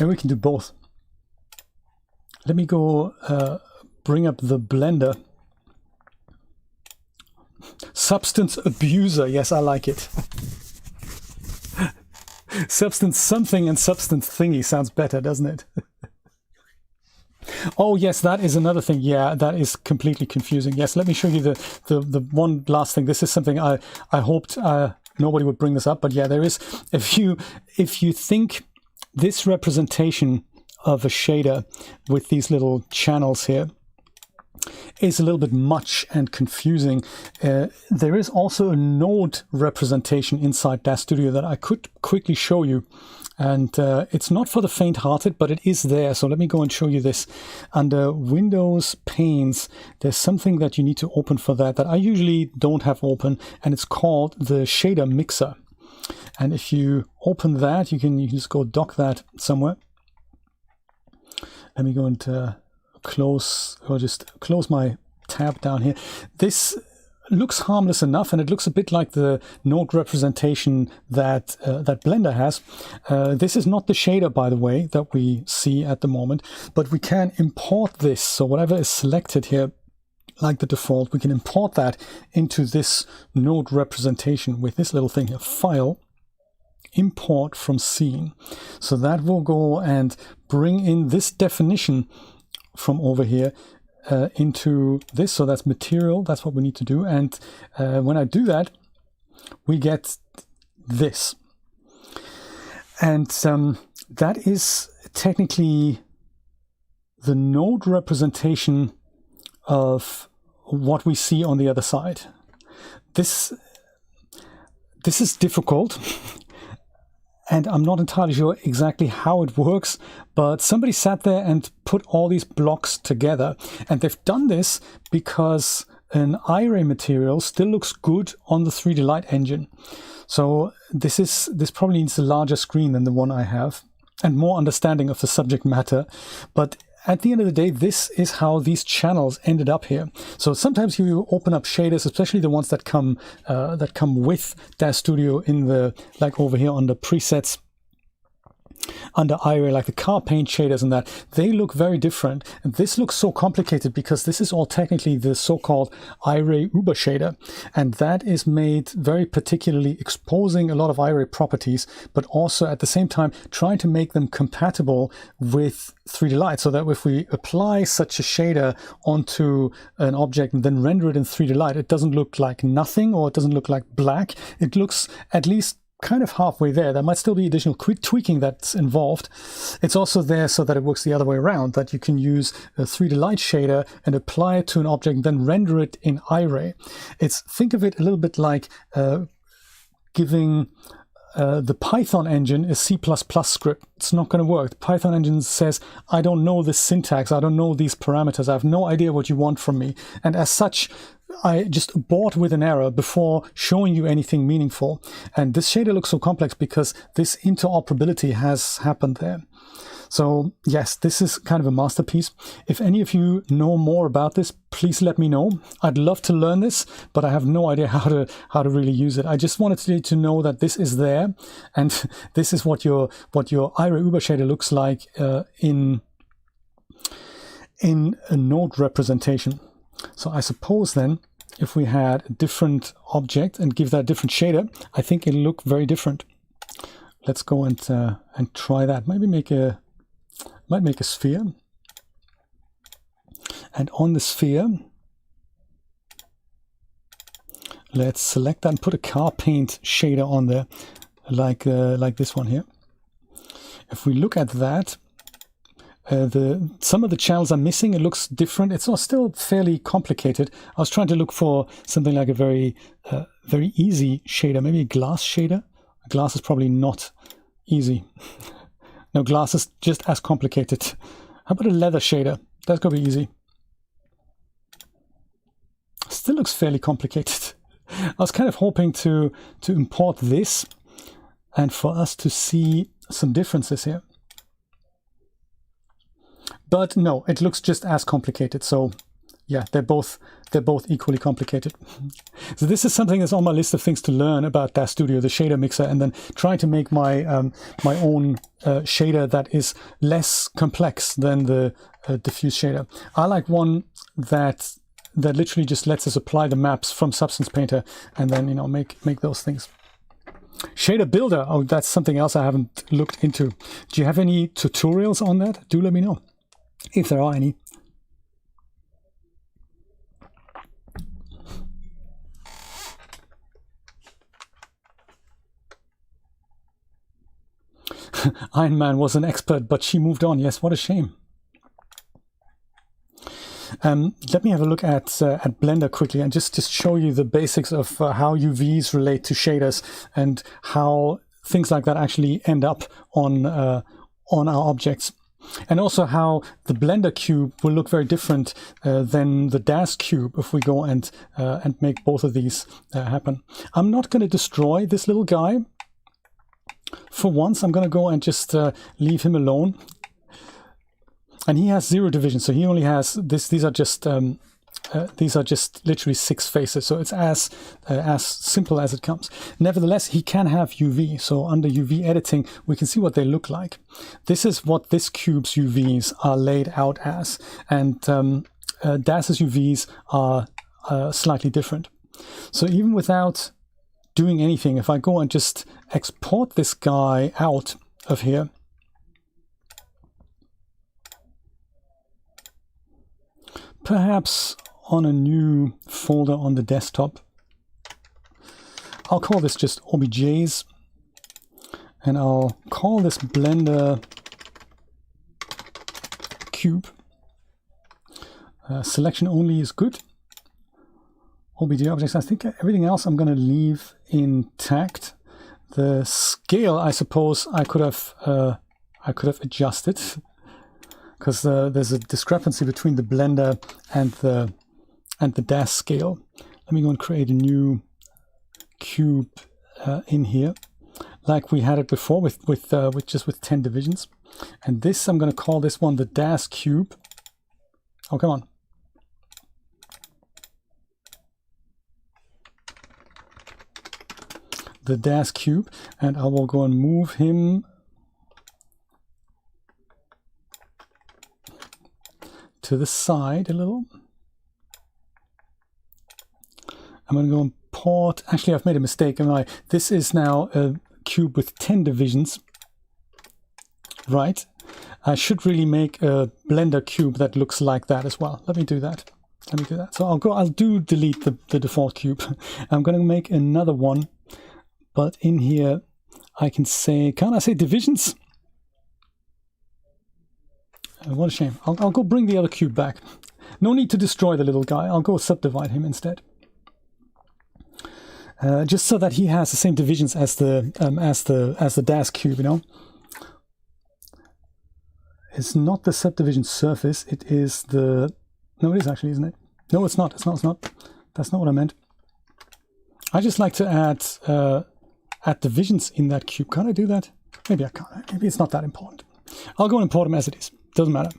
Maybe we can do both. Let me go bring up the blender. Substance Abuser, yes, I like it. Substance something and Substance thingy sounds better, doesn't it? Oh yes, that is another thing. Yeah, that is completely confusing. Yes, let me show you the one last thing. This is something I hoped nobody would bring this up, but yeah, there is. If you think this representation of a shader with these little channels here is a little bit much and confusing, there is also a node representation inside DAZ Studio that I could quickly show you. And it's not for the faint-hearted, but it is there. So let me go and show you this. Under Windows Panes, there's something that you need to open for that I usually don't have open, and it's called the Shader Mixer. And if you open that, you can just go dock that somewhere. Let me go and close my tab down here. This looks harmless enough, and it looks a bit like the node representation that that Blender has. This is not the shader, by the way, that we see at the moment, but we can import this. So whatever is selected here, like the default, we can import that into this node representation with this little thing here, File, Import from Scene. So that will go and bring in this definition from over here into this. So that's material, that's what we need to do. And when I do that, we get this. And that is technically the node representation of what we see on the other side. This is difficult, and I'm not entirely sure exactly how it works, but somebody sat there and put all these blocks together, and they've done this because an Iray material still looks good on the 3D Light engine. So this probably needs a larger screen than the one I have and more understanding of the subject matter, but at the end of the day, this is how these channels ended up here. So sometimes you open up shaders, especially the ones that come with DAZ Studio in the, like over here on the presets under Iray, like the car paint shaders and that, they look very different. And this looks so complicated because this is all technically the so-called Iray Uber shader. And that is made very particularly exposing a lot of Iray properties, but also at the same time trying to make them compatible with 3D Light, so that if we apply such a shader onto an object and then render it in 3D Light, it doesn't look like nothing, or it doesn't look like black. It looks at least kind of halfway there. There might still be additional tweaking that's involved. It's also there so that it works the other way around, that you can use a 3D Light shader and apply it to an object and then render it in Iray. Think of it a little bit like giving the Python engine a C++ script. It's not going to work. The Python engine says, I don't know this syntax, I don't know these parameters, I have no idea what you want from me. And as such, I just abort with an error before showing you anything meaningful. And this shader looks so complex because this interoperability has happened there. So yes, this is kind of a masterpiece. If any of you know more about this, please let me know. I'd love to learn this, but I have no idea how to really use it. I just wanted you to know that this is there, and this is what your Iray Uber shader looks like in a node representation. So I suppose then, if we had a different object and give that a different shader, I think it'll look very different. Let's go and try that. Maybe might make a sphere, and on the sphere, let's select that and put a car paint shader on there, like this one here. If we look at that, some of the channels are missing. It looks different. It's still fairly complicated. I was trying to look for something like a very easy shader, maybe a glass shader. A glass is probably not easy. No, glass is just as complicated. How about a leather shader? That's gonna be easy. Still looks fairly complicated. I was kind of hoping to import this and for us to see some differences here. But no, it looks just as complicated. So yeah, they're both equally complicated. So this is something that's on my list of things to learn about DAZ Studio, the shader mixer, and then try to make my my own shader that is less complex than the diffuse shader. I like one that literally just lets us apply the maps from Substance Painter and then make those things. Shader Builder, oh, that's something else I haven't looked into. Do you have any tutorials on that? Do let me know if there are any. Iron Man was an expert, but she moved on. Yes, what a shame. Let me have a look at Blender quickly and just show you the basics of how UVs relate to shaders and how things like that actually end up on our objects. And also how the Blender cube will look very different than the DAZ cube if we go and make both of these happen. I'm not going to destroy this little guy. For once, I'm going to go and just leave him alone. And he has 0 division, so he only has this. These are just these are just literally 6 faces, so it's as simple as it comes. Nevertheless, he can have UV, so under UV editing we can see what they look like. This is what this cube's UVs are laid out as, and DAZ's UVs are slightly different. So even without doing anything, if I go and just export this guy out of here, perhaps on a new folder on the desktop, I'll call this just OBJs, and I'll call this Blender cube. Selection only is good. OBJ objects, I think everything else I'm going to leave intact. The scale, I suppose I could have adjusted, because there's a discrepancy between the Blender and the DAZ scale. Let me go and create a new cube in here, like we had it before with just 10 divisions. And this, I'm going to call this one the DAZ cube. Oh, come on. The DAZ cube, and I will go and move him to the side a little. I'm going to go import. Actually, I've made a mistake. This is now a cube with 10 divisions, right? I should really make a Blender cube that looks like that as well. Let me do that. So I'll delete the default cube. I'm going to make another one. But in here, I can say, can't I say divisions? What a shame. I'll go bring the other cube back. No need to destroy the little guy. I'll go subdivide him instead. Just so that he has the same divisions as the DAZ cube, you know. It's not the subdivision surface. It is the. No, it is actually, isn't it? No, it's not. It's not. That's not what I meant. I just like to add divisions in that cube. Can't I do that? Maybe I can't. Maybe it's not that important. I'll go and import them as it is. Doesn't matter.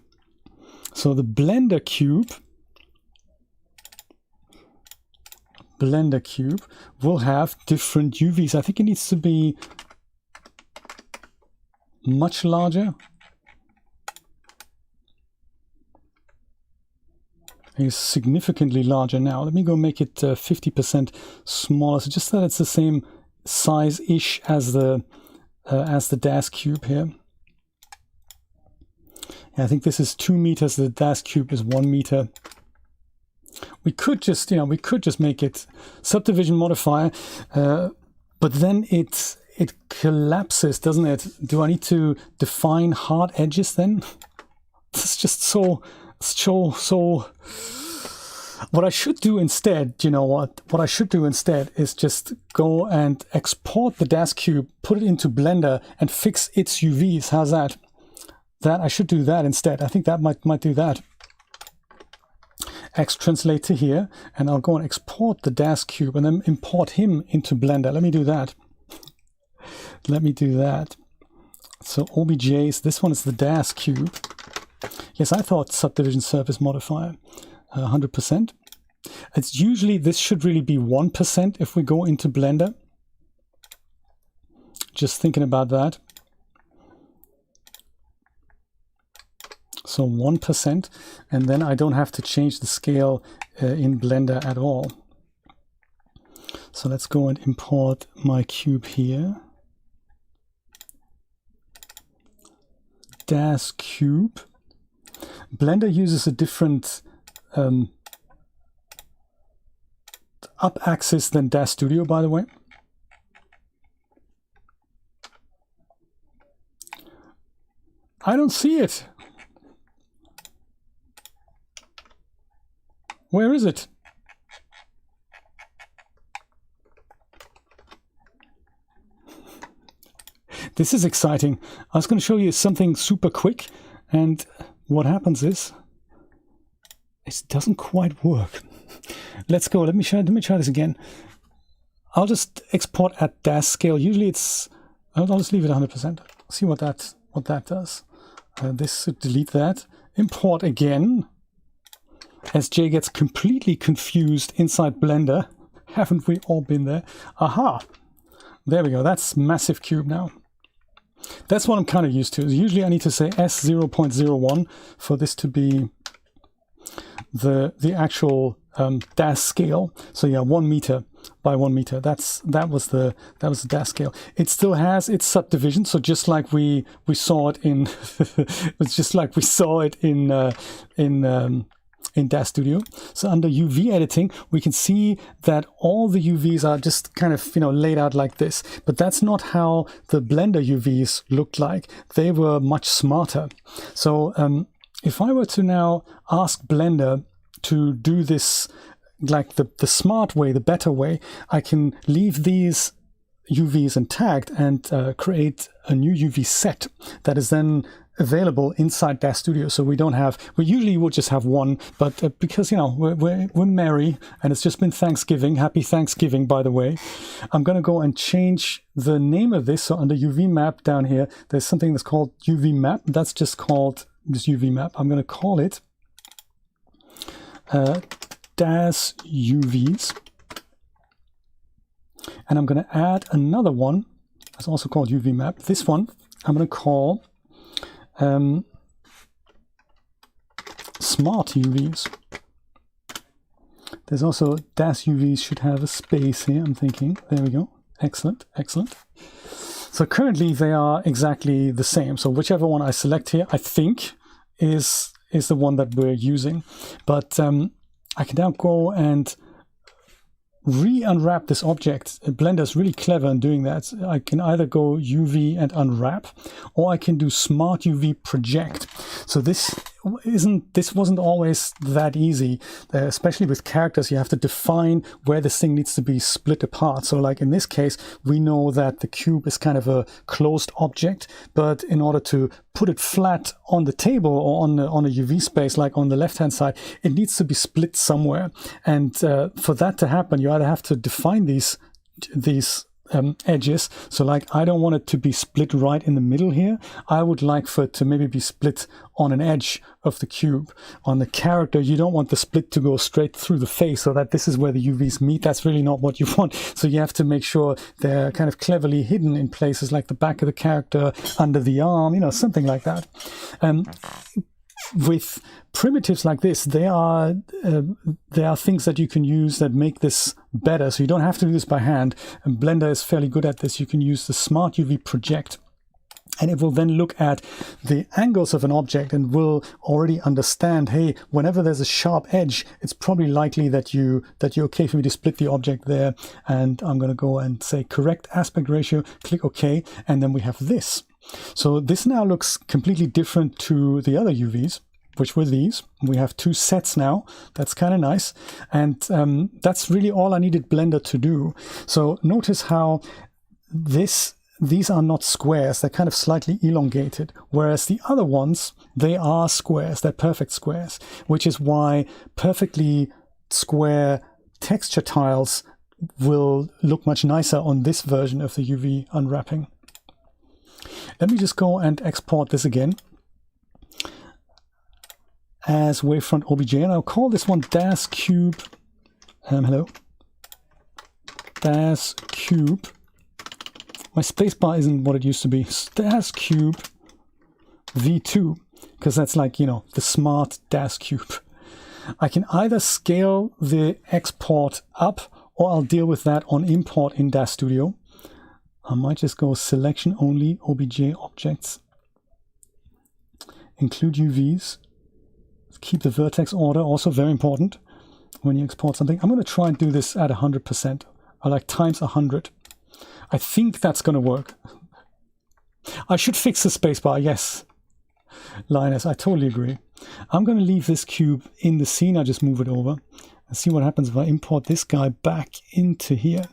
So the Blender cube will have different UVs. I think it needs to be much larger. It's significantly larger now. Let me go make it 50% smaller, so just that it's the same size-ish as the DAZ cube here. Yeah, I think this is 2 meters. The DAZ cube is 1 meter. We could just, make it subdivision modifier, but then it collapses, doesn't it? Do I need to define hard edges then? It's just so. What I should do instead, what I should do instead is just go and export the DAZ cube, put it into Blender, and fix its UVs. How's that? I should do that instead. I think that might do that. Translate to here, and I'll go and export the DAZ cube and then import him into Blender. Let me do that. So OBJs, this one is the DAZ cube. Yes, I thought subdivision surface modifier, 100%. It's usually, this should really be 1% if we go into Blender. Just thinking about that. So 1%, and then I don't have to change the scale in Blender at all. So let's go and import my cube here. DAZ cube. Blender uses a different up axis than DAZ Studio, by the way. I don't see it. Where is it? This is exciting. I was going to show you something super quick, and what happens is it doesn't quite work. Let's go. Let me try this again. I'll just export at DAZ scale. Usually it's. I'll just leave it 100%. See what that does. This should delete that. Import again. SJ gets completely confused inside Blender. Haven't we all been there? Aha! There we go. That's massive cube now. That's what I'm kind of used to. Usually I need to say S0.01 for this to be the actual DAZ scale. So yeah, 1 meter by 1 meter. That was the DAZ scale. It still has its subdivision. So just like we saw it in, it's just like we saw it in DAZ Studio. So under UV editing, we can see that all the UVs are just kind of, laid out like this. But that's not how the Blender UVs looked like. They were much smarter. So if I were to now ask Blender to do this like the smart way, the better way, I can leave these UVs intact and create a new UV set that is then available inside DAZ Studio. So we usually would just have one, but because we're merry and it's just been Thanksgiving. Happy Thanksgiving, by the way. I'm going to go and change the name of this. So under UV map down here, there's something that's called UV map. That's just called this UV map. I'm going to call it DAZ UVs, and I'm going to add another one that's also called UV map. This one I'm going to call smart UVs. There's also DAZ UVs should have a space here, I'm thinking. There we go. Excellent, excellent. So currently they are exactly the same. So whichever one I select here, I think is the one that we're using. But I can now go and re-unwrap this object. Blender is really clever in doing that. I can either go UV and unwrap, or I can do Smart UV project. So this wasn't always that easy, especially with characters. You have to define where this thing needs to be split apart. So like in this case, we know that the cube is kind of a closed object, but in order to put it flat on the table or on a UV space, like on the left-hand side, it needs to be split somewhere. And for that to happen, you either have to define these edges. So like, I don't want it to be split right in the middle here. I would like for it to maybe be split on an edge of the cube. On the character, you don't want the split to go straight through the face so that this is where the UVs meet. That's really not what you want. So you have to make sure they're kind of cleverly hidden in places like the back of the character, under the arm, something like that. With primitives like this, there are things that you can use that make this better. So you don't have to do this by hand. And Blender is fairly good at this. You can use the Smart UV project, and it will then look at the angles of an object and will already understand, hey, whenever there's a sharp edge, it's probably likely that you're okay for me to split the object there. And I'm going to go and say correct aspect ratio, click OK, and then we have this. So this now looks completely different to the other UVs, which were these. We have 2 sets now. That's kind of nice. And that's really all I needed Blender to do. So notice how these are not squares. They're kind of slightly elongated, whereas the other ones, they are squares. They're perfect squares, which is why perfectly square texture tiles will look much nicer on this version of the UV unwrapping. Let me just go and export this again as wavefront OBJ, and I'll call this one DAZ Cube. Hello, DAZ Cube. My spacebar isn't what it used to be. DAZ Cube V2, because that's like, the smart DAZ Cube. I can either scale the export up, or I'll deal with that on import in DAZ Studio. I might just go selection only, OBJ objects, include UVs, keep the vertex order, also very important when you export something. I'm going to try and do this at 100%, or like times 100. I think that's going to work. I should fix the spacebar, yes. Linus, I totally agree. I'm going to leave this cube in the scene. I just move it over and see what happens if I import this guy back into here.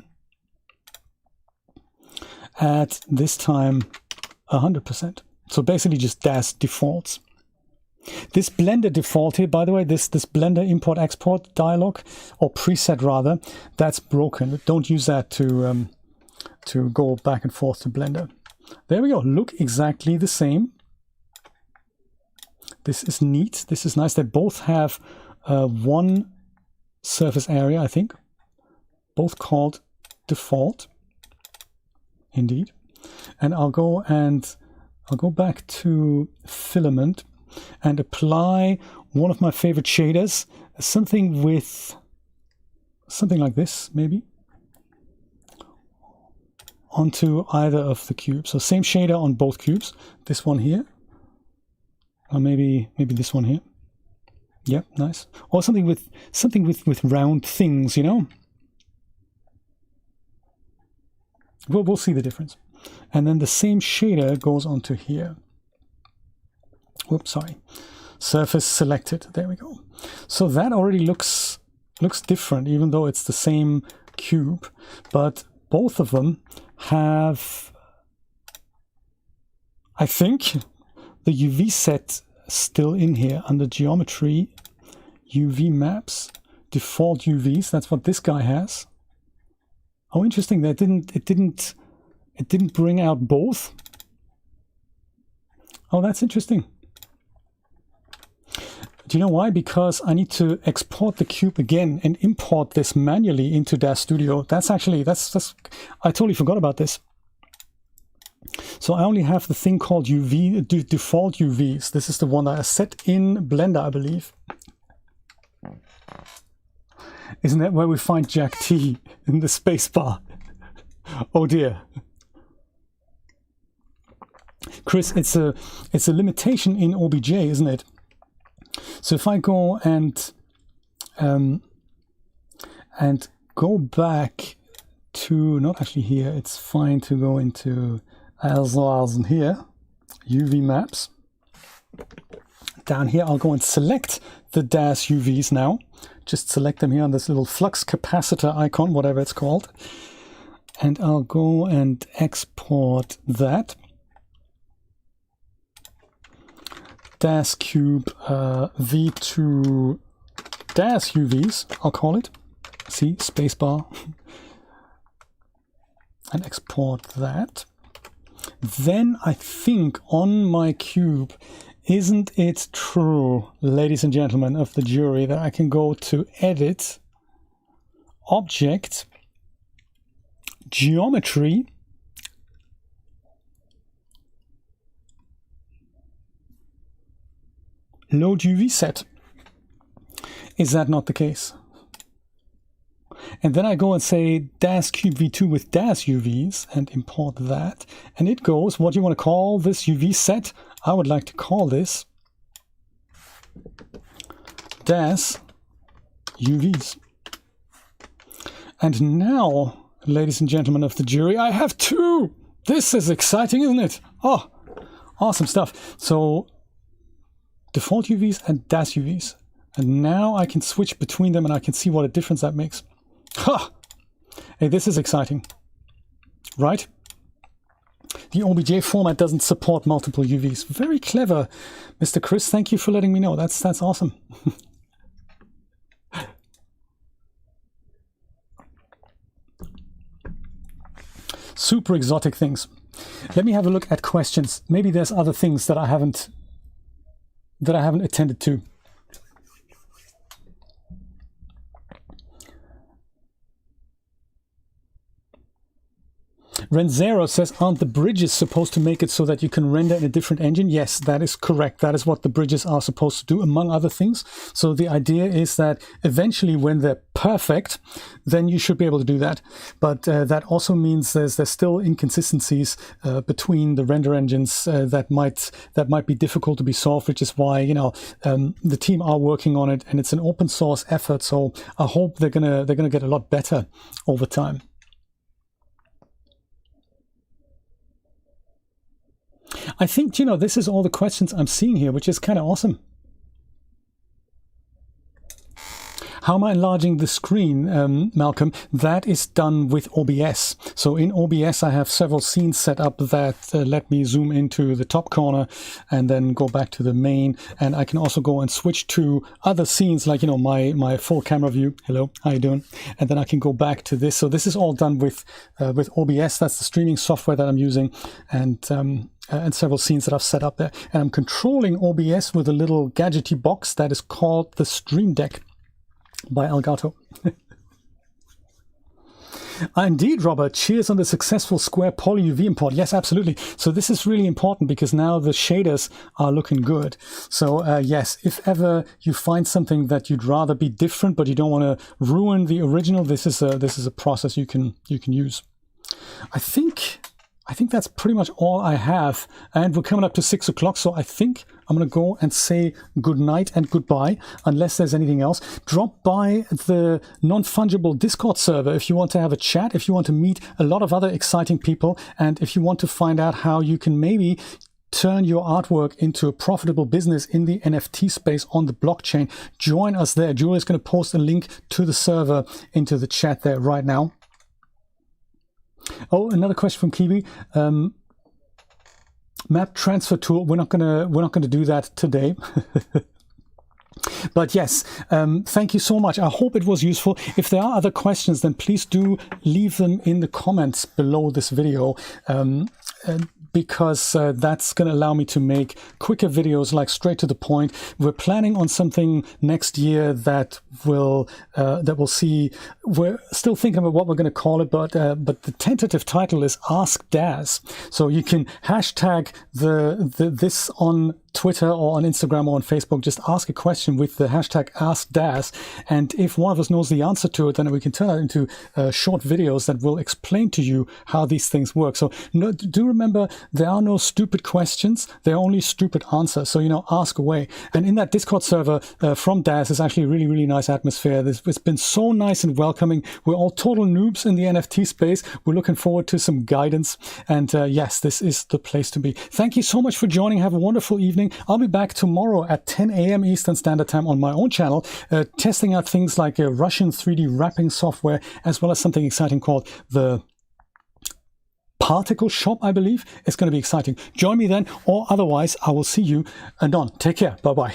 At this time 100%. So basically just DAZ defaults. This Blender default here, by the way, this Blender import export dialog, or preset rather, that's broken. Don't use that to go back and forth to Blender. There we go. Look exactly the same. This is neat. This is nice. They both have one surface area, I think, both called default. Indeed. And I'll go back to Filament and apply one of my favorite shaders, something like this, maybe, onto either of the cubes. So same shader on both cubes. This one here, or maybe this one here. Yep, nice. Or something with round things, you know. We'll see the difference. And then the same shader goes onto here. Whoops, sorry. Surface selected. There we go. So that already looks different, even though it's the same cube. But both of them have, I think, the UV set still in here under geometry, UV maps, default UVs. That's what this guy has. Oh, interesting. That it didn't bring out both. Oh, that's interesting. Do you know why? Because I need to export the cube again and import this manually into DAZ Studio. That's I totally forgot about this. So I only have the thing called default UVs. This is the one that I set in Blender, I believe. Isn't that where we find Jack T in the spacebar? Oh dear. Chris, it's a limitation in OBJ, isn't it? So if I go and go back to, not actually here, it's fine to go into AskDaz here, UV maps. Down here, I'll go and select the DAZ UVs now. Just select them here on this little flux capacitor icon, whatever it's called. And I'll go and export that. DAZ cube V2 DAZ UVs, I'll call it. See, spacebar. And export that. Then I think on my cube, isn't it true, ladies and gentlemen of the jury, that I can go to Edit, Object, Geometry, Load UV set? Is that not the case? And then I go and say DAZ cube V2 with DAZ UVs and import that. And it goes, what do you want to call this UV set? I would like to call this DAZ UVs. And now, ladies and gentlemen of the jury, I have two. This is exciting, isn't it? Oh, awesome stuff. So default UVs and DAZ UVs. And now I can switch between them and I can see what a difference that makes. Ha! Hey, this is exciting, right? The OBJ format doesn't support multiple UVs. Very clever, Mr. Chris. Thank you for letting me know. That's awesome. Super exotic things. Let me have a look at questions. Maybe there's other things that I haven't attended to. Renzero says, aren't the bridges supposed to make it so that you can render in a different engine? Yes, that is correct. That is what the bridges are supposed to do, among other things. So the idea is that eventually when they're perfect, then you should be able to do that. But that also means there's still inconsistencies between the render engines that might be difficult to be solved, which is why, you know, the team are working on it, and it's an open source effort. So I hope they're gonna get a lot better over time. I think, you know, this is all the questions I'm seeing here, which is kind of awesome. How am I enlarging the screen, Malcolm? That is done with OBS. So in OBS, I have several scenes set up that let me zoom into the top corner and then go back to the main. And I can also go and switch to other scenes, like, you know, my full camera view. Hello, how you doing? And then I can go back to this. So this is all done with OBS. That's the streaming software that I'm using, and several scenes that I've set up there. And I'm controlling OBS with a little gadgety box that is called the Stream Deck by Elgato. Indeed, Robert. Cheers on the successful Square Poly UV import. Yes, absolutely. So this is really important because now the shaders are looking good. So yes, if ever you find something that you'd rather be different, but you don't want to ruin the original, this is a process you can use. I think that's pretty much all I have, and we're coming up to 6 o'clock, so I think I'm going to go and say good night and goodbye, unless there's anything else. Drop by the non-fungible Discord server if you want to have a chat, if you want to meet a lot of other exciting people, and if you want to find out how you can maybe turn your artwork into a profitable business in the NFT space on the blockchain. Join us there. Julia's going to post a link to the server into the chat there right now. Oh, another question from Kiwi. Map transfer tool. We're not gonna do that today. But yes, thank you so much. I hope it was useful. If there are other questions, then please do leave them in the comments below this video. Because that's going to allow me to make quicker videos, like straight to the point. We're planning on something next year that we'll see. We're still thinking about what we're going to call it, but the tentative title is AskDaz. So you can hashtag this on Twitter or on Instagram or on Facebook. Just ask a question with the hashtag AskDaz, and if one of us knows the answer to it, then we can turn that into short videos that will explain to you how these things work. So do remember, there are no stupid questions, there are only stupid answers. So, you know, ask away. And in that Discord server from DAZ is actually a really, really nice atmosphere. It's been so nice and welcoming. We're all total noobs in the NFT space. We're looking forward to some guidance. And yes, this is the place to be. Thank you so much for joining. Have a wonderful evening. I'll be back tomorrow at 10 a.m. Eastern Standard Time on my own channel, testing out things like Russian 3D wrapping software, as well as something exciting called the Particle Shop, I believe. It's going to be exciting. Join me then, or otherwise I will see you anon. Take care. Bye-bye.